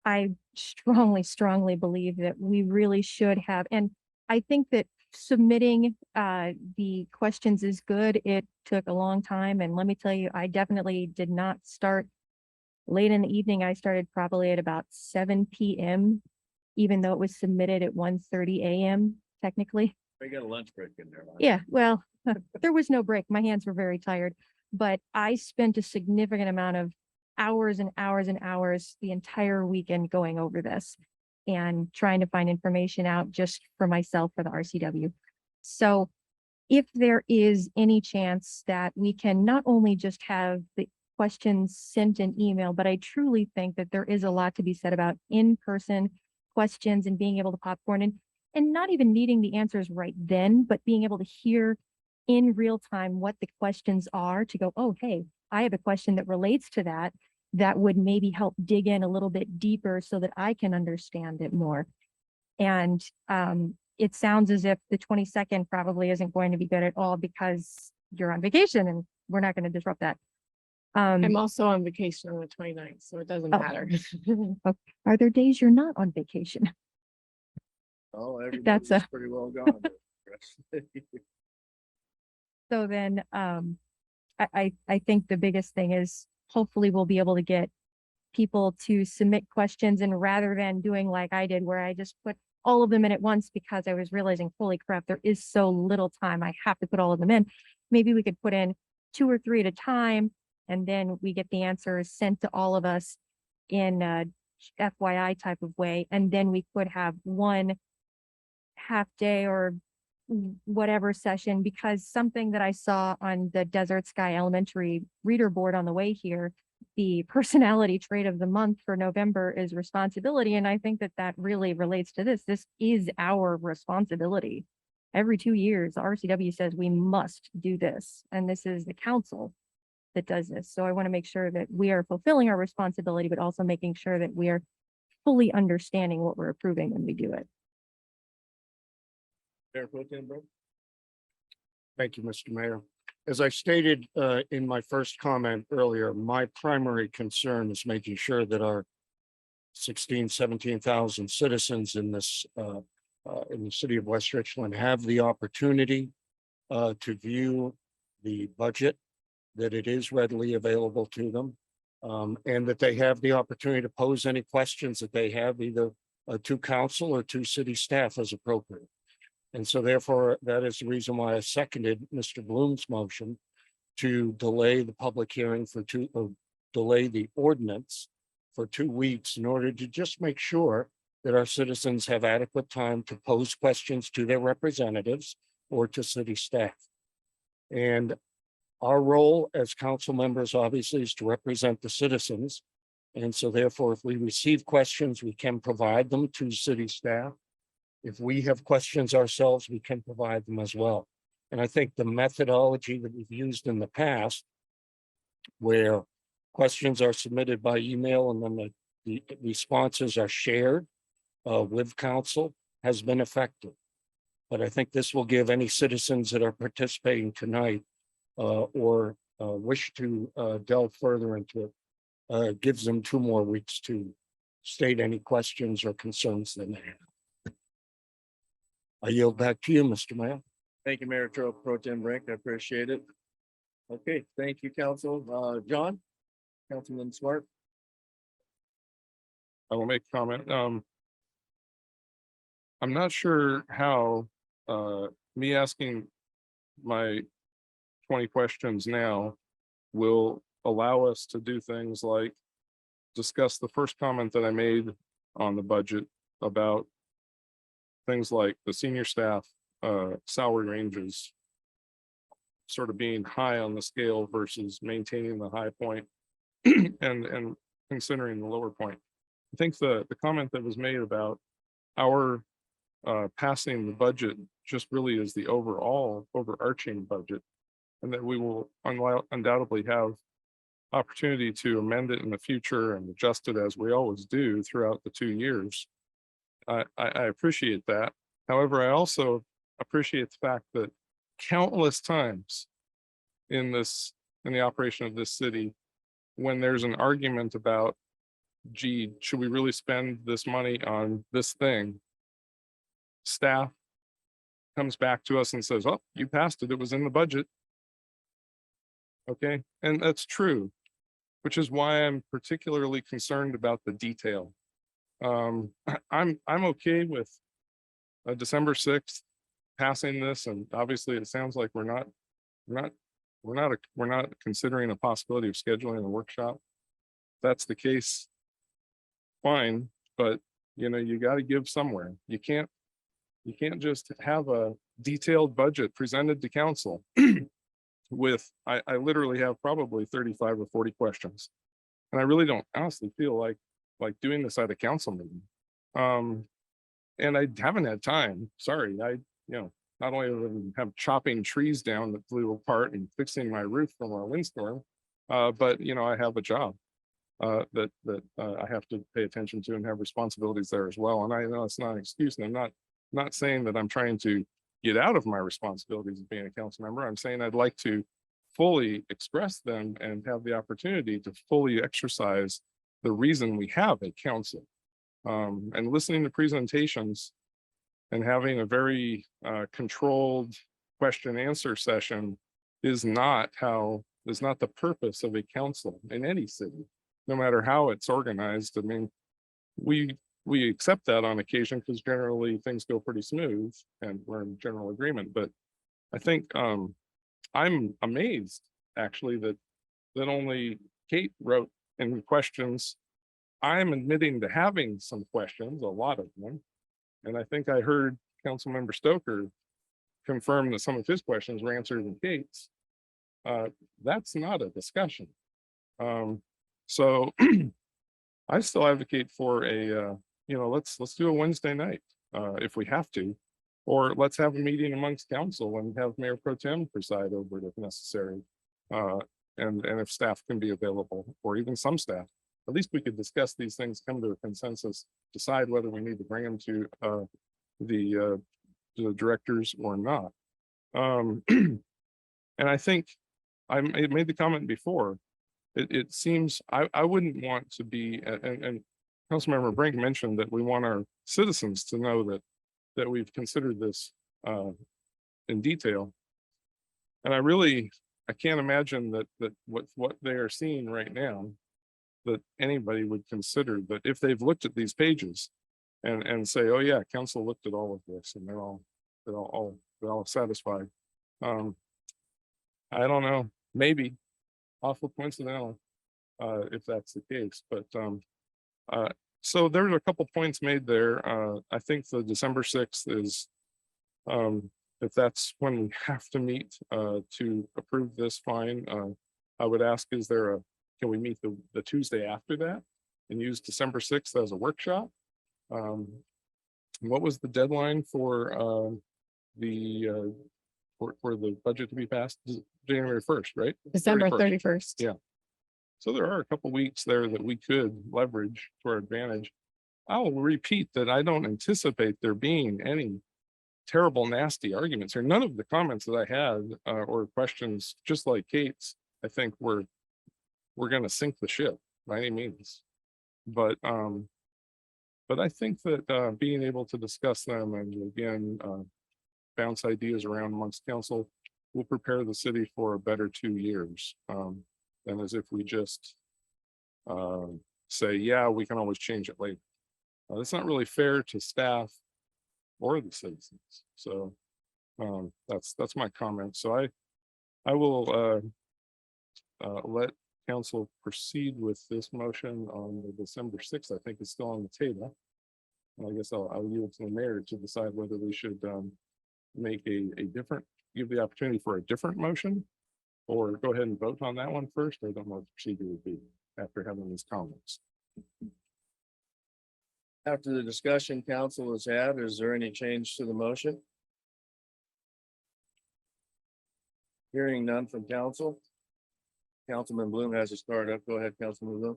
I strongly believe that we really should have, and I think that submitting the questions is good. It took a long time, and let me tell you, I definitely did not start late in the evening. I started probably at about 7 p.m., even though it was submitted at 1:30 a.m. technically. We got a lunch break in there. Yeah, well, there was no break. My hands were very tired, but I spent a significant amount of hours and hours and hours the entire weekend going over this and trying to find information out just for myself for the RCW. So if there is any chance that we can not only just have the questions sent in email, but I truly think that there is a lot to be said about in-person questions and being able to popcorn and not even needing the answers right then, but being able to hear in real time what the questions are to go, oh, hey, I have a question that relates to that, that would maybe help dig in a little bit deeper so that I can understand it more. And it sounds as if the 22nd probably isn't going to be good at all because you're on vacation and we're not going to disrupt that. I'm also on vacation on the 29th, so it doesn't Oh. matter. Are there days you're not on vacation? Oh, That's everybody's pretty well gone. So then, I think the biggest thing is hopefully we'll be able to get people to submit questions, and rather than doing like I did, where I just put all of them in at once because I was realizing, holy crap, there is so little time. I have to put all of them in. Maybe we could put in 2 or 3 at a time, and then we get the answers sent to all of us in a FYI type of way. And then we could have one half day or whatever session, because something that I saw on the Desert Sky Elementary reader board on the way here, the personality trait of the month for November is responsibility. And I think that that really relates to this. This is our responsibility. Every 2 years, RCW says we must do this, and this is the council that does this. So I want to make sure that we are fulfilling our responsibility, but also making sure that we are fully understanding what we're approving when we do it. Mayor Pro Tem Brooke? Thank you, Mr. Mayor. As I stated in my first comment earlier, my primary concern is making sure that our 17,000 citizens in this in the city of West Richland have the opportunity to view the budget, that it is readily available to them, and that they have the opportunity to pose any questions that they have, either to council or to city staff as appropriate. And so therefore, that is the reason why I seconded Mr. Bloom's motion to delay the public hearing for delay the ordinance for 2 weeks in order to just make sure that our citizens have adequate time to pose questions to their representatives or to city staff. And our role as council members, obviously, is to represent the citizens. And so therefore, if we receive questions, we can provide them to city staff. If we have questions ourselves, we can provide them as well. And I think the methodology that we've used in the past, where questions are submitted by email and then the responses are shared with council, has been effective. But I think this will give any citizens that are participating tonight or wish to delve further into it, gives them 2 more weeks to state any questions or concerns they may have. I yield back to you, Mr. Mayor. Thank you, Mayor Pro Tem Brink. I appreciate it. Okay, thank you, council. John? Councilman Smart? I will make a comment. I'm not sure how me asking my 20 questions now will allow us to do things like discuss the first comment that I made on the budget about things like the senior staff salary ranges sort of being high on the scale versus maintaining the high point and considering the lower point. I think the comment that was made about our passing the budget just really is the overall overarching budget, and that we will undoubtedly have opportunity to amend it in the future and adjust it as we always do throughout the 2 years. I appreciate that. However, I also appreciate the fact that countless times in the operation of this city, when there's an argument about, gee, should we really spend this money on this thing? Staff comes back to us and says, oh, you passed it. It was in the budget. Okay, and that's true, which is why I'm particularly concerned about the detail. I'm okay with December 6th passing this, and obviously it sounds like we're not considering a possibility of scheduling a workshop. If that's the case, fine, but you got to give somewhere. You can't just have a detailed budget presented to council with I literally have probably 35 or 40 questions, and I really don't honestly feel like doing this at a council meeting. And I haven't had time. Sorry, not only have chopping trees down that flew apart and fixing my roof from a windstorm, but I have a job that I have to pay attention to and have responsibilities there as well. And I know it's not an excuse, and I'm not saying that I'm trying to get out of my responsibilities of being a council member. I'm saying I'd like to fully express them and have the opportunity to fully exercise the reason we have a council. And listening to presentations and having a very controlled question answer session is not the purpose of a council in any city, no matter how it's organized. I mean, we accept that on occasion because generally things go pretty smooth and we're in general agreement. But I think I'm amazed actually that only Kate wrote in questions. I'm admitting to having some questions, a lot of them. And I think I heard Councilmember Stoker confirm that some of his questions were answered in Kate's. That's not a discussion. So I still advocate for a, let's do a Wednesday night, if we have to. Or let's have a meeting amongst council and have Mayor Pro Tem preside over it if necessary. And if staff can be available, or even some staff, at least we could discuss these things, come to a consensus, decide whether we need to bring them to the directors or not. And I think I made the comment before. It seems I wouldn't want to be, and Councilmember Brink mentioned that we want our citizens to know that we've considered this in detail. And I can't imagine that what they are seeing right now, that anybody would consider that if they've looked at these pages and say, oh yeah, council looked at all of this and they're all satisfied. I don't know, maybe awful coincidental, if that's the case, but so there's a couple points made there. I think the December 6th is, if that's when we have to meet to approve this, fine. I would ask, can we meet the Tuesday after that and use December 6th as a workshop? What was the deadline for the budget to be passed? January 1st, right? December 31st. 31st. Yeah. So there are a couple weeks there that we could leverage to our advantage. I'll repeat that I don't anticipate there being any terrible, nasty arguments here. None of the comments that I had or questions, just like Kate's, I think we're going to sink the ship by any means. But I think that being able to discuss them and again bounce ideas around amongst council will prepare the city for a better 2 years than as if we just say, yeah, we can always change it later. That's not really fair to staff or the citizens. So that's my comment. So I will let council proceed with this motion on the December 6th. I think it's still on the table. And I guess I'll yield to the mayor to decide whether we should make give the opportunity for a different motion, or go ahead and vote on that one first. I don't know what the procedure would be after having these comments. After the discussion council has had, is there any change to the motion? Hearing none from council. Councilman Bloom has to start up. Go ahead, Councilman Bloom.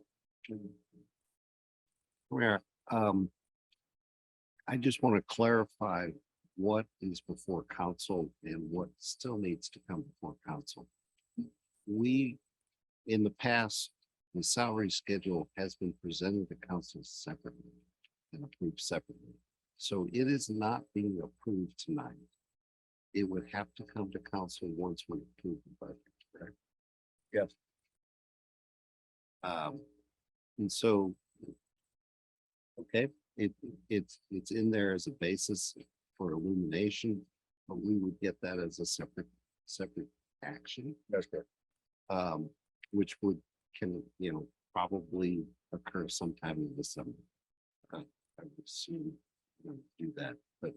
Where, I just want to clarify what is before council and what still needs to come before council. We, in the past, the salary schedule has been presented to council separately and approved separately. So it is not being approved tonight. It would have to come to council once we approve the budget, correct? Yes. And so, okay, it's in there as a basis for illumination, but we would get that as a separate action. That's correct. Which can probably occur sometime in December. I would assume we'll do that, but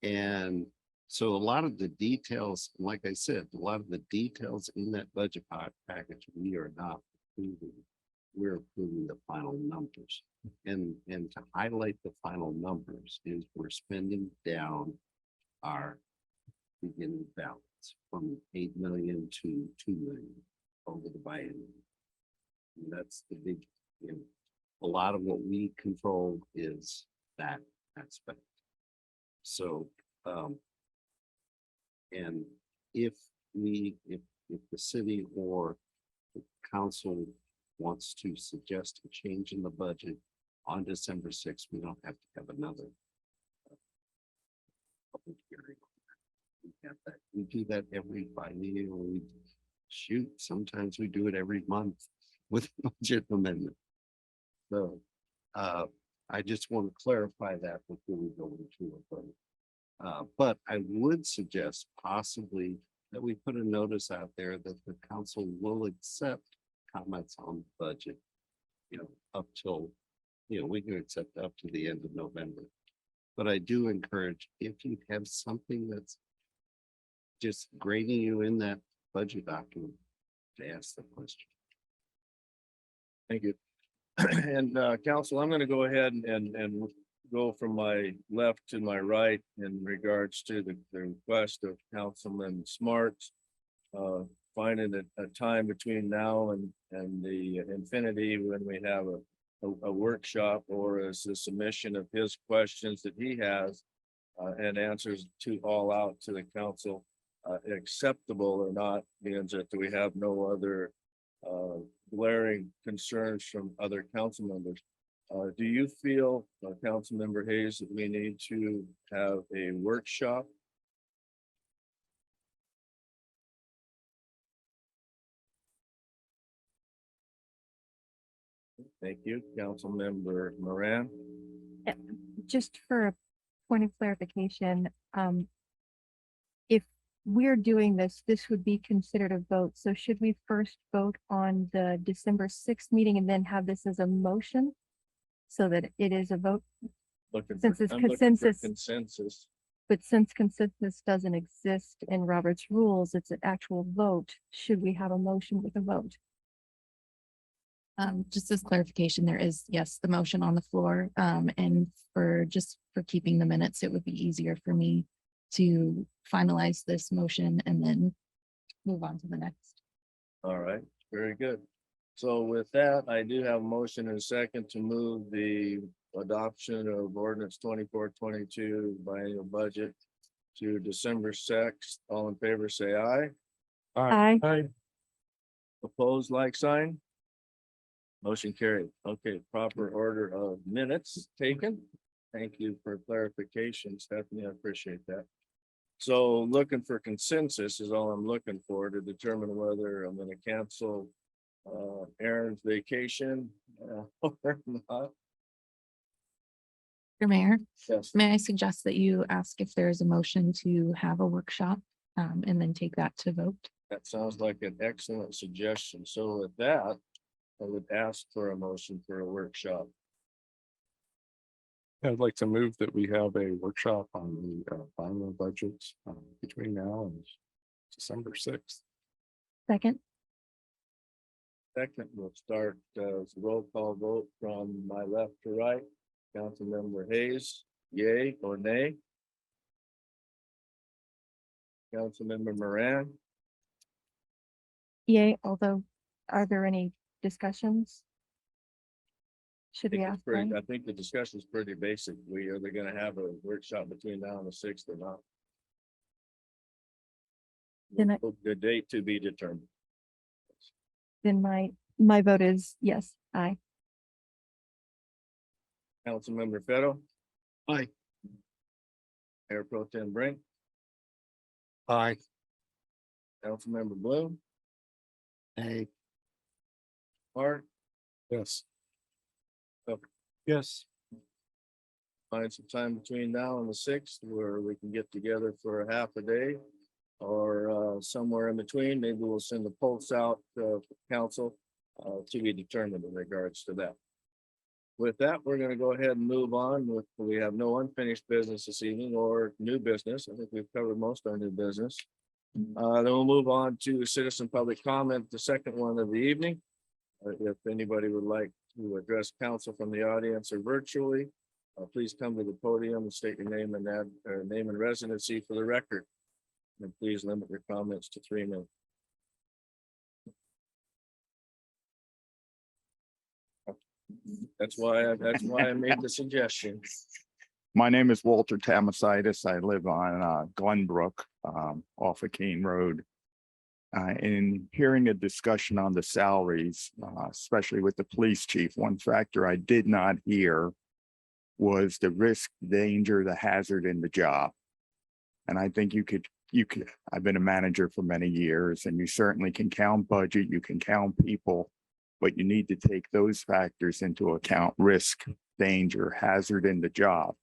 and so a lot of the details, like I said, a lot of the details in that budget package, we are not approving. We're approving the final numbers. And to highlight the final numbers is we're spending down our beginning balance from 8 million to 2 million over the biennium. And that's the big, a lot of what we control is that aspect. So, and if the city or the council wants to suggest a change in the budget on December 6th, we don't have to have another public hearing. We do that every biennial. Sometimes we do it every month with budget amendment. So I just want to clarify that before we go into a vote. But I would suggest possibly that we put a notice out there that the council will accept comments on the budget, up till, we can accept up to the end of November. But I do encourage, if you have something that's just grading you in that budget document, to ask the question. Thank you. And council, I'm gonna go ahead and go from my left to my right in regards to the request of Councilman Smarts. Finding a time between now and the infinity when we have a workshop or as a submission of his questions that he has and answers to all out to the council, acceptable or not, means that we have no other glaring concerns from other council members. Do you feel, Councilmember Hayes, that we need to have a workshop? Thank you, Councilmember Moran. Just for a point of clarification, if we're doing this, this would be considered a vote. So should we first vote on the December 6th meeting and then have this as a motion? So that it is a vote, Looking Since for, it's I'm looking for consensus. consensus. but since consensus doesn't exist in Robert's rules, it's an actual vote. Should we have a motion with a vote? Just as clarification, there is, yes, the motion on the floor. And for keeping the minutes, it would be easier for me to finalize this motion and then move on to the next. All right, very good. So with that, I do have a motion and a second to move the adoption of ordinance 24-22 biennial budget to December 6th. All in favor, say aye. Aye. Opposed, like sign. Motion carried. Okay, proper order of minutes taken. Thank you for clarification, Stephanie. I appreciate that. So looking for consensus is all I'm looking for to determine whether I'm gonna cancel Aaron's vacation or not. Your Mayor, Yes, may I suggest that you ask if there is a motion to have a workshop and then take that to vote? that sounds like an excellent suggestion. So with that, I would ask for a motion for a workshop. I'd like to move that we have a workshop on the final budgets between now and December 6th. Second, Second, we'll start roll call vote from my left to right. Councilmember Hayes, yay or nay? Councilmember Moran, yay, although, are there any discussions? Should we ask? them? I think the discussion is pretty basic. Are they gonna have a workshop between now and the 6th or not? Then The date to be determined. Then my vote is yes, aye. Councilmember Fetto, Aye. Mayor Pro Tem Brink, Aye. Councilmember Bloom, Aye. Hart, Yes. Yes. find some time between now and the 6th where we can get together for a half a day. Or somewhere in between, maybe we'll send a pulse out to council to be determined in regards to that. With that, we're gonna go ahead and move on with, we have no unfinished business this evening or new business. I think we've covered most of our new business. Then we'll move on to citizen public comment, the second one of the evening. If anybody would like to address council from the audience or virtually, please come to the podium and state your name and name and residency for the record. And please limit your comments to 3 minutes. That's why I made the suggestion. My name is Walter Tamasitis. I live on Glenbrook off of Keene Road. In hearing a discussion on the salaries, especially with the police chief, one factor I did not hear was the risk, danger, the hazard in the job. And I think you could, I've been a manager for many years, and you certainly can count budget, you can count people, but you need to take those factors into account: risk, danger, hazard in the job.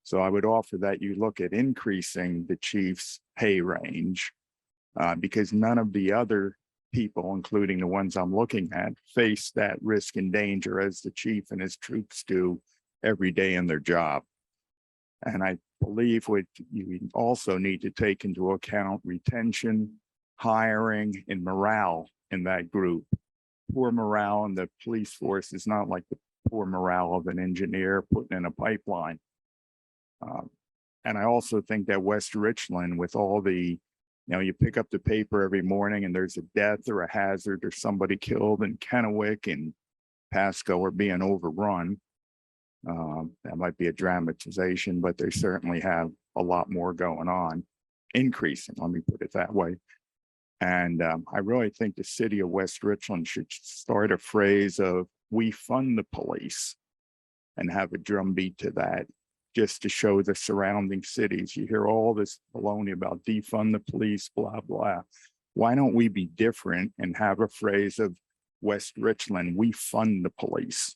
So I would offer that you look at increasing the chief's pay range because none of the other people, including the ones I'm looking at, face that risk and danger as the chief and his troops do every day in their job. And I believe what you also need to take into account retention, hiring, and morale in that group. Poor morale in the police force is not like the poor morale of an engineer putting in a pipeline. And I also think that West Richland, with all the, you pick up the paper every morning and there's a death or a hazard or somebody killed in Kennewick and Pasco are being overrun. That might be a dramatization, but they certainly have a lot more going on, increasing, let me put it that way. And I really think the city of West Richland should start a phrase of "we fund the police" and have a drumbeat to that, just to show the surrounding cities. You hear all this baloney about defund the police, blah, blah. Why don't we be different and have a phrase of West Richland, we fund the police?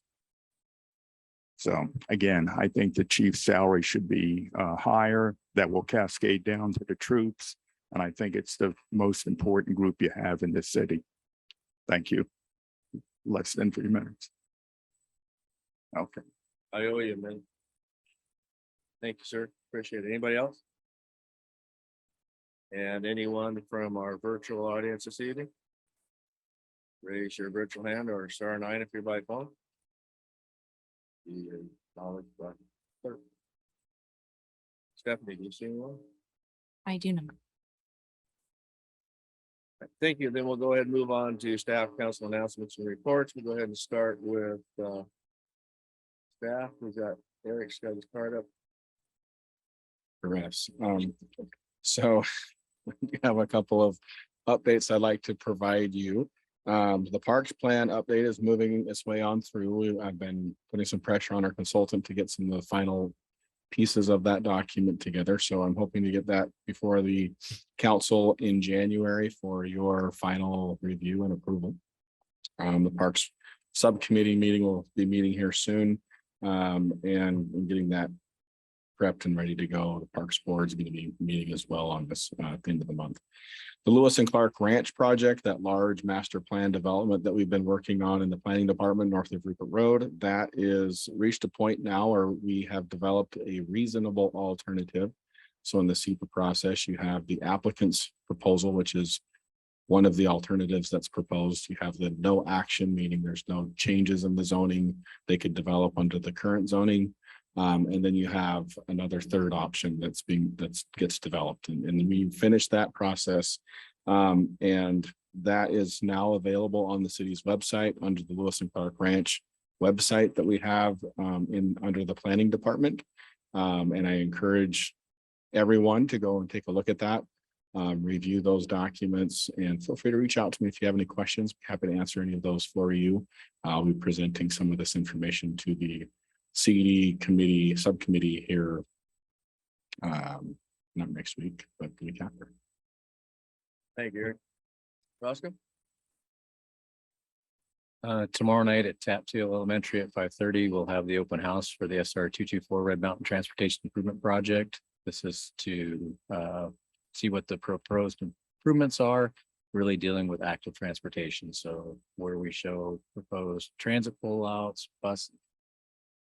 So again, I think the chief's salary should be higher. That will cascade down to the troops. And I think it's the most important group you have in this city. Thank you. Less than 3 minutes. Okay. I owe you, man. Thank you, sir. Appreciate it. Anybody else? And anyone from our virtual audience this evening? Raise your virtual hand or star 9 if you're by phone. The knowledge button. Clerk. Stephanie, do you see anyone? I do not. Thank you. Then we'll go ahead and move on to staff council announcements and reports. We'll go ahead and start with staff. We've got Eric's got his card up. Perhaps. So we have a couple of updates I'd like to provide you. The parks plan update is moving its way on through. I've been putting some pressure on our consultant to get some of the final pieces of that document together. So I'm hoping to get that before the council in January for your final review and approval. The parks subcommittee meeting will be meeting here soon. And getting that prepped and ready to go. The Parks Board is going to be meeting as well on this at the end of the month. The Lewis and Clark Ranch project, that large master plan development that we've been working on in the planning department north of Rupert Road, that is reached a point now where we have developed a reasonable alternative. So in the SEPA process, you have the applicant's proposal, which is one of the alternatives that's proposed. You have the no action, meaning there's no changes in the zoning they could develop under the current zoning. And then you have another third option that gets developed, and we finish that process. And that is now available on the city's website under the Lewis and Clark Ranch website that we have under the planning department. And I encourage everyone to go and take a look at that, review those documents, and feel free to reach out to me if you have any questions. Happy to answer any of those for you. I'll be presenting some of this information to the CD committee, subcommittee here, not next week, but the week after. Thank you, Eric. Roscoe? Tomorrow night at Tap Tail Elementary at 5:30, we'll have the open house for the SR 224 Red Mountain Transportation Improvement Project. This is to see what the proposed improvements are, really dealing with active transportation. So where we show proposed transit pullouts,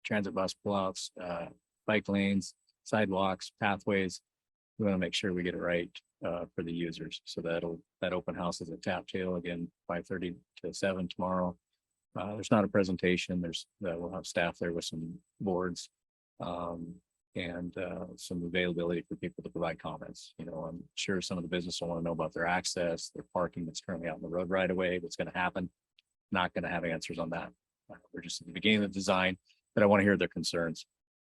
transit bus pullouts, bike lanes, sidewalks, pathways. We want to make sure we get it right for the users. So that open house is at Tap Tail again, 5:30 to 7 tomorrow. There's not a presentation. We'll have staff there with some boards and some availability for people to provide comments. I'm sure some of the business will want to know about their access, their parking that's currently out in the road right away, what's going to happen. Not going to have answers on that. We're just at the beginning of the design. But I want to hear their concerns.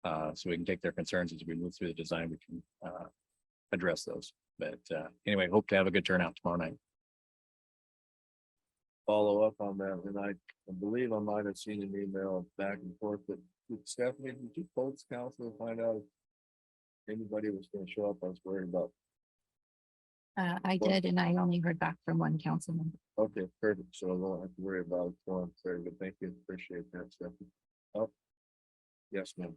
So we can take their concerns as we move through the design, we can address those. But anyway, hope to have a good turnout tomorrow night. Follow up on that, and I believe I might have seen an email back and forth, but Stephanie, did you post council to find out if anybody was going to show up? I was worried about. I did, and I only heard back from one council member. Okay, perfect. So I won't have to worry about it. Well, very good. Thank you. Appreciate that, Stephanie. Oh, yes, ma'am.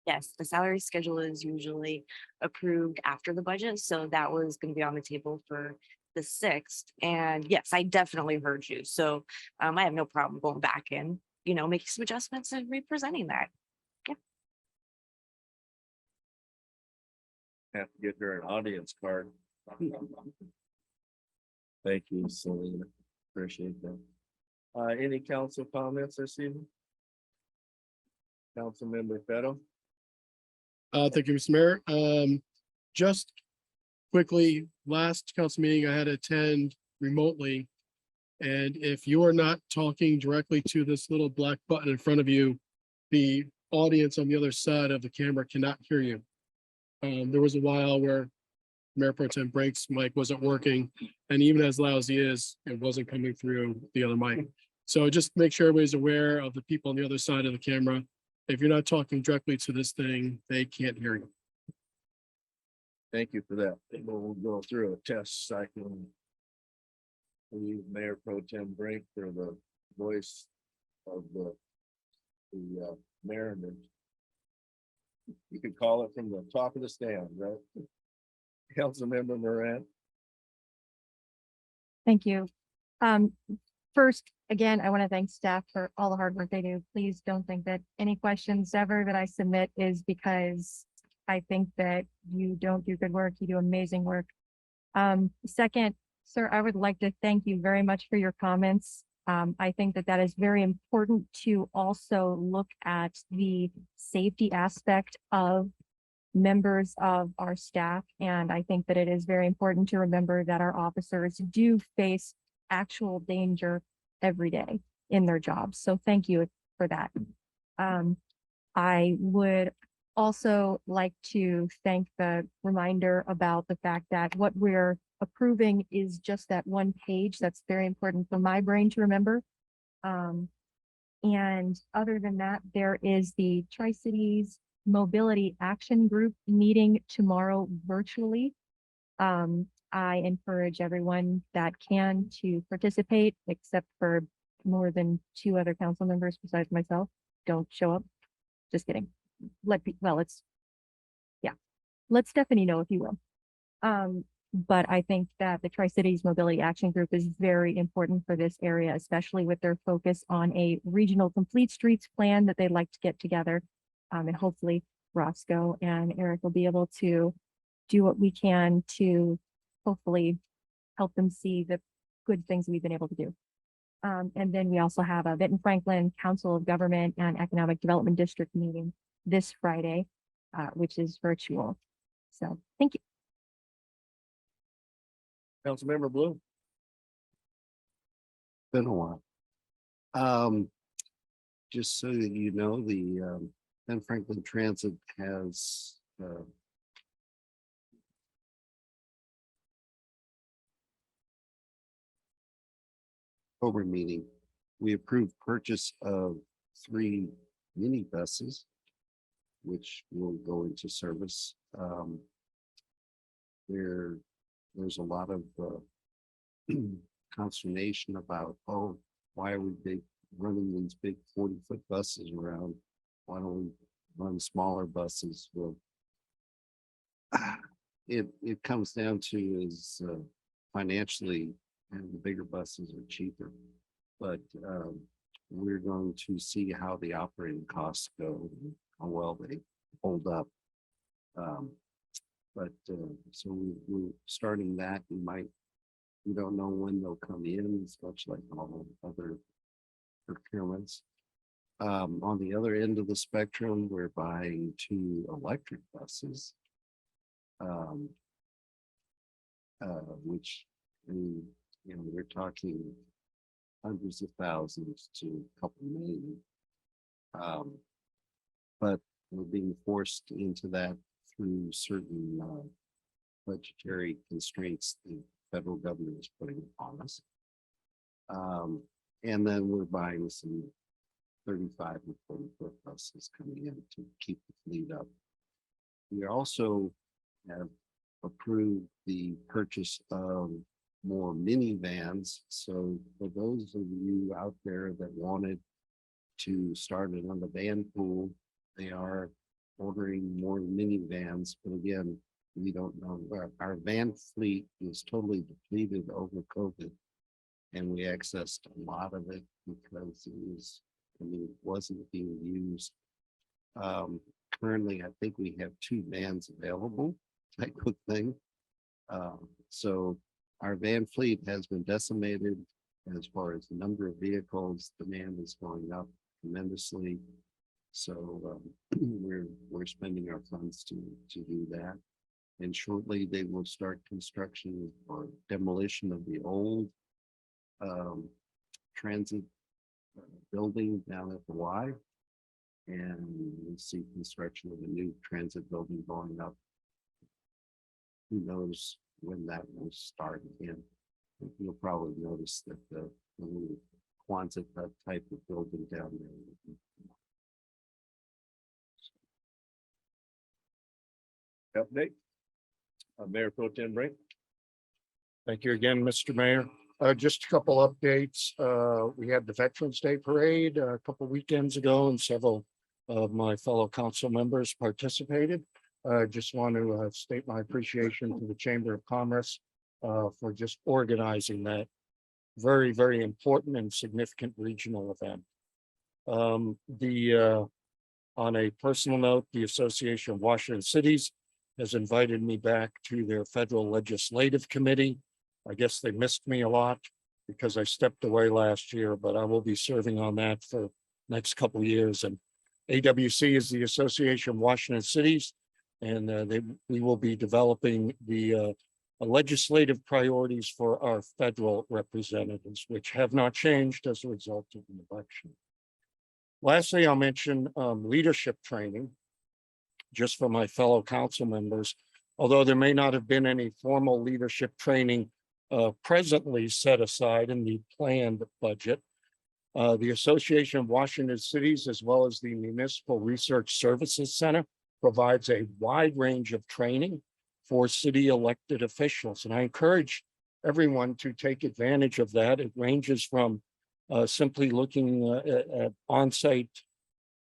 Yes, the salary schedule is usually approved after the budget, so that was going to be on the table for the 6th. And yes, I definitely heard you. So I have no problem going back in, making some adjustments and representing that. Have to get her an audience card. Thank you, Selena. Appreciate that. Any council comments this evening? Councilmember Fetto? Thank you, Mr. Mayor. Just quickly, last council meeting I had to attend remotely. And if you are not talking directly to this little black button in front of you, the audience on the other side of the camera cannot hear you. There was a while where Mayor Pro Tem Brake's mic wasn't working, and even as loud as he is, it wasn't coming through the other mic. So just make sure everybody's aware of the people on the other side of the camera. If you're not talking directly to this thing, they can't hear you. Thank you for that. We'll go through a test cycle. We use Mayor Pro Tem Brink for the voice of the Mariners. You could call it from the top of the stand, right? Councilmember Moran. Thank you. First, again, I want to thank staff for all the hard work they do. Please don't think that any questions ever that I submit is because I think that you don't do good work. You do amazing work. Second, sir, I would like to thank you very much for your comments. I think that that is very important to also look at the safety aspect of members of our staff. And I think that it is very important to remember that our officers do face actual danger every day in their jobs. So thank you for that. I would also like to thank the reminder about the fact that what we're approving is just that one page. That's very important for my brain to remember. And other than that, there is the Tri-Cities Mobility Action Group meeting tomorrow virtually. I encourage everyone that can to participate, except for more than 2 other council members besides myself. Don't show up. Just kidding. Let Stephanie know if you will. But I think that the Tri-Cities Mobility Action Group is very important for this area, especially with their focus on a regional complete streets plan that they'd like to get together. And hopefully Roscoe and Eric will be able to do what we can to hopefully help them see the good things we've been able to do. And then we also have a Benton Franklin Council of Government and Economic Development District meeting this Friday, which is virtual. So thank you. Councilmember Bloom. Been a while. Just so that you know, the Ben Franklin Transit has October meeting. We approved purchase of 3 minibuses, which will go into service. There's a lot of consternation about, oh, why are we running these big 40-foot buses around? Why don't we run smaller buses? Well, it comes down to is financially, and the bigger buses are cheaper. But we're going to see how the operating costs go, how well they hold up. So we're starting that. We don't know when they'll come in. It's much like all other procurements. On the other end of the spectrum, we're buying 2 electric buses, which, we're talking hundreds of thousands to a couple million. But we're being forced into that through certain budgetary constraints the federal government is putting upon us. And then we're buying some 35 and 40-foot buses coming in to keep the fleet up. We also have approved the purchase of more minivans. So for those of you out there that wanted to start it on the van pool, they are ordering more minivans. But again, we don't know. Our van fleet was totally depleted over COVID, and we accessed a lot of it because it wasn't being used. Currently, I think we have 2 vans available, type of thing. So our van fleet has been decimated as far as the number of vehicles. Demand is going up tremendously. So we're spending our funds to do that. And shortly they will start construction or demolition of the old transit building down at the Y. And we'll see construction of a new transit building going up. Who knows when that will start again? You'll probably notice that the little Quonset type of building down there. Update. Mayor Pro Tem Brink. Thank you again, Mr. Mayor. Just a couple updates. We had the Veterans Day Parade a couple weekends ago and several of my fellow council members participated. Just want to state my appreciation to the Chamber of Commerce for just organizing that very, very important and significant regional event. On a personal note, the Association of Washington Cities has invited me back to their federal legislative committee. I guess they missed me a lot because I stepped away last year, but I will be serving on that for next couple of years. And AWC is the Association of Washington Cities, and we will be developing the legislative priorities for our federal representatives, which have not changed as a result of the election. Lastly, I'll mention leadership training, just for my fellow council members. Although there may not have been any formal leadership training presently set aside in the planned budget, the Association of Washington Cities, as well as the Municipal Research Services Center, provides a wide range of training for city elected officials. And I encourage everyone to take advantage of that. It ranges from simply looking at on-site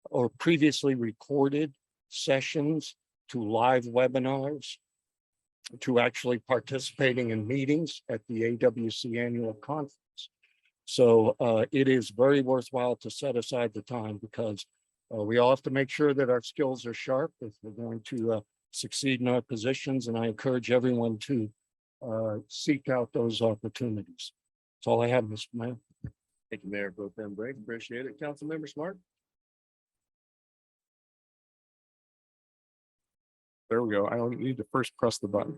or previously recorded sessions to live webinars to actually participating in meetings at the AWC annual conference. So it is very worthwhile to set aside the time because we all have to make sure that our skills are sharp if we're going to succeed in our positions. And I encourage everyone to seek out those opportunities. That's all I have, Mr. Mayor. Thank you, Mayor Pro Tem Brink. Appreciate it. Councilmember Smart. There we go. I don't need to first press the button.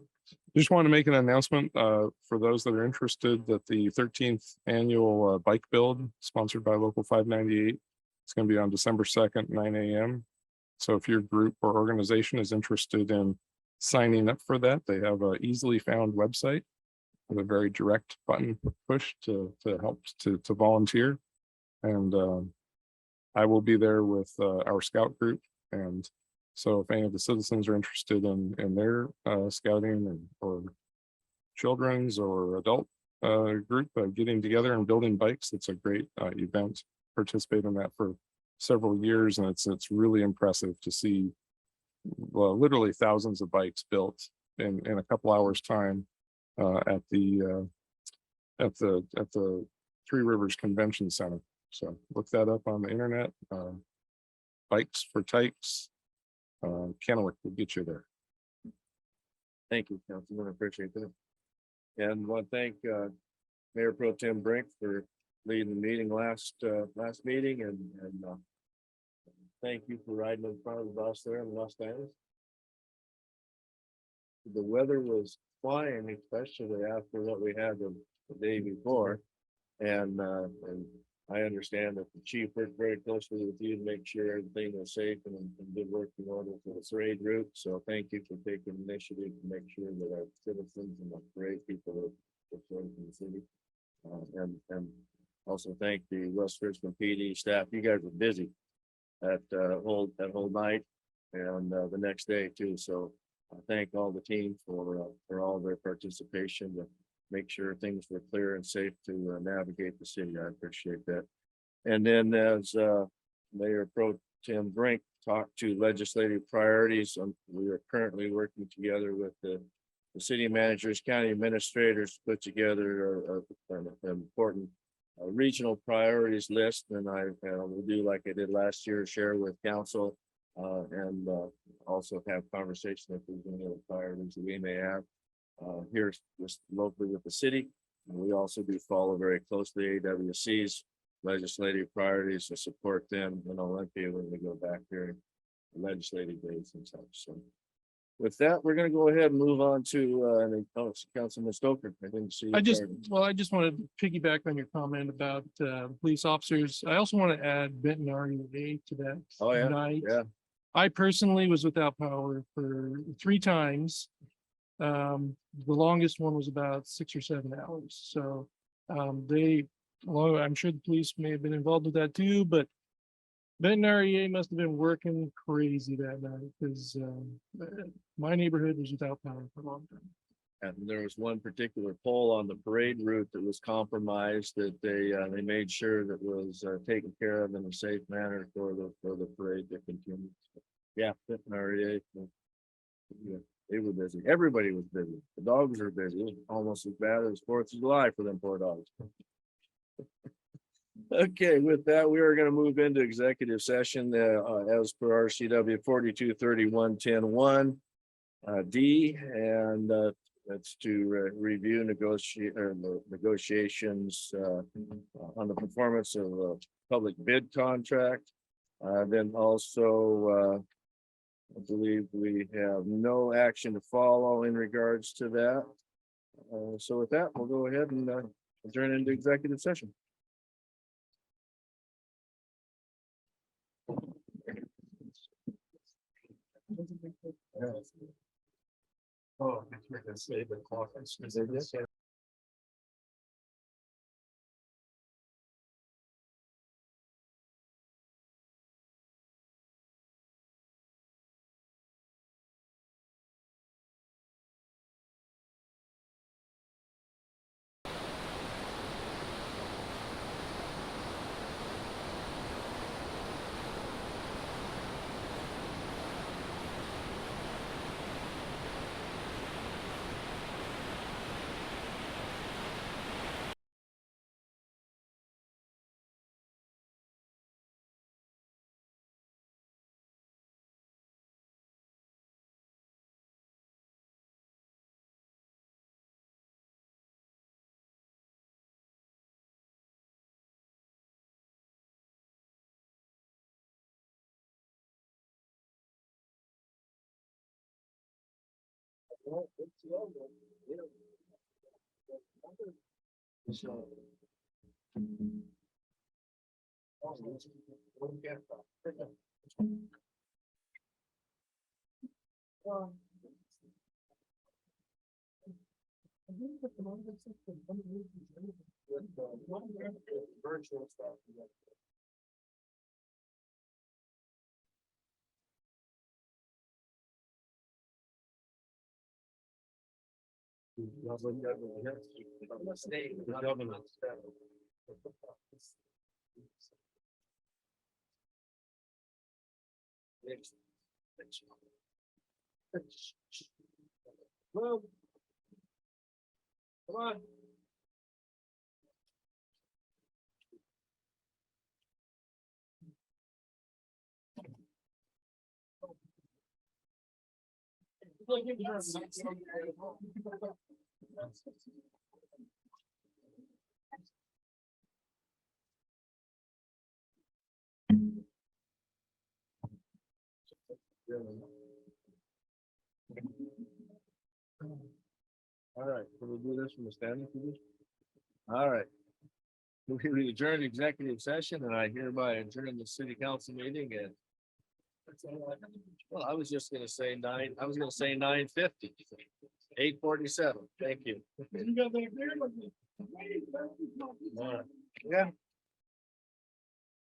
Just want to make an announcement for those that are interested that the 13th annual bike build sponsored by Local 598 is going to be on December 2nd, 9 a.m. So if your group or organization is interested in signing up for that, they have an easily found website with a very direct button push to help to volunteer. And I will be there with our scout group. And so if any of the citizens are interested in their scouting or children's or adult group getting together and building bikes, it's a great event. Participate in that for several years, and it's really impressive to see literally thousands of bikes built in a couple hours time at the Three Rivers Convention Center. So look that up on the internet. Bikes for Tykes. Kennewick will get you there. Thank you, Councilman. I appreciate that. And want to thank Mayor Pro Tem Brink for leading the meeting last meeting and thank you for riding in front of the bus there in Los Angeles. The weather was flying, especially after what we had the day before. And I understand that the chief worked very closely with you to make sure everything was safe and good work in order for the parade route. So thank you for taking initiative to make sure that our citizens and the parade people are safe in the city. And also thank the West Richmond PD staff. You guys were busy at that whole night and the next day too. So I thank all the team for all their participation to make sure things were clear and safe to navigate the city. I appreciate that. And then as Mayor Pro Tem Brink talked to legislative priorities, we are currently working together with the city managers, county administrators, to put together an important regional priorities list. And I will do like I did last year, share with council and also have conversation if there's any other priorities that we may have here just locally with the city. And we also do follow very closely AWC's legislative priorities to support them in Olympia when we go back there legislative days and such. So with that, we're gonna go ahead and move on to Councilman Stoker. I didn't see. I just wanted to piggyback on your comment about police officers. I also want to add Benton REA to that. Oh, yeah, night. yeah. I personally was without power for 3 times. The longest one was about 6 or 7 hours. So well, I'm sure the police may have been involved with that too, but Benton REA must have been working crazy that night because my neighborhood was without power for a long time. And there was one particular pole on the parade route that was compromised that they made sure that was taken care of in a safe manner for the parade to continue. Yeah, Benton REA. Yeah, they were busy. Everybody was busy. The dogs were busy. It was almost as bad as 4th of July for them poor dogs. Okay, with that, we are going to move into executive session as per RCW 4231-10-1 D, and that's to review negotiations on the performance of a public bid contract. Then also, I believe we have no action to follow in regards to that. So with that, we'll go ahead and adjourn into executive session. Oh, we're gonna say the clock. Virtual stuff. Well, come on. All right, can we do this from the standing position? All right. We adjourn executive session and I hereby adjourn the city council meeting and well, I was just gonna say 9:50. 8:47. Thank you. All right. Yeah.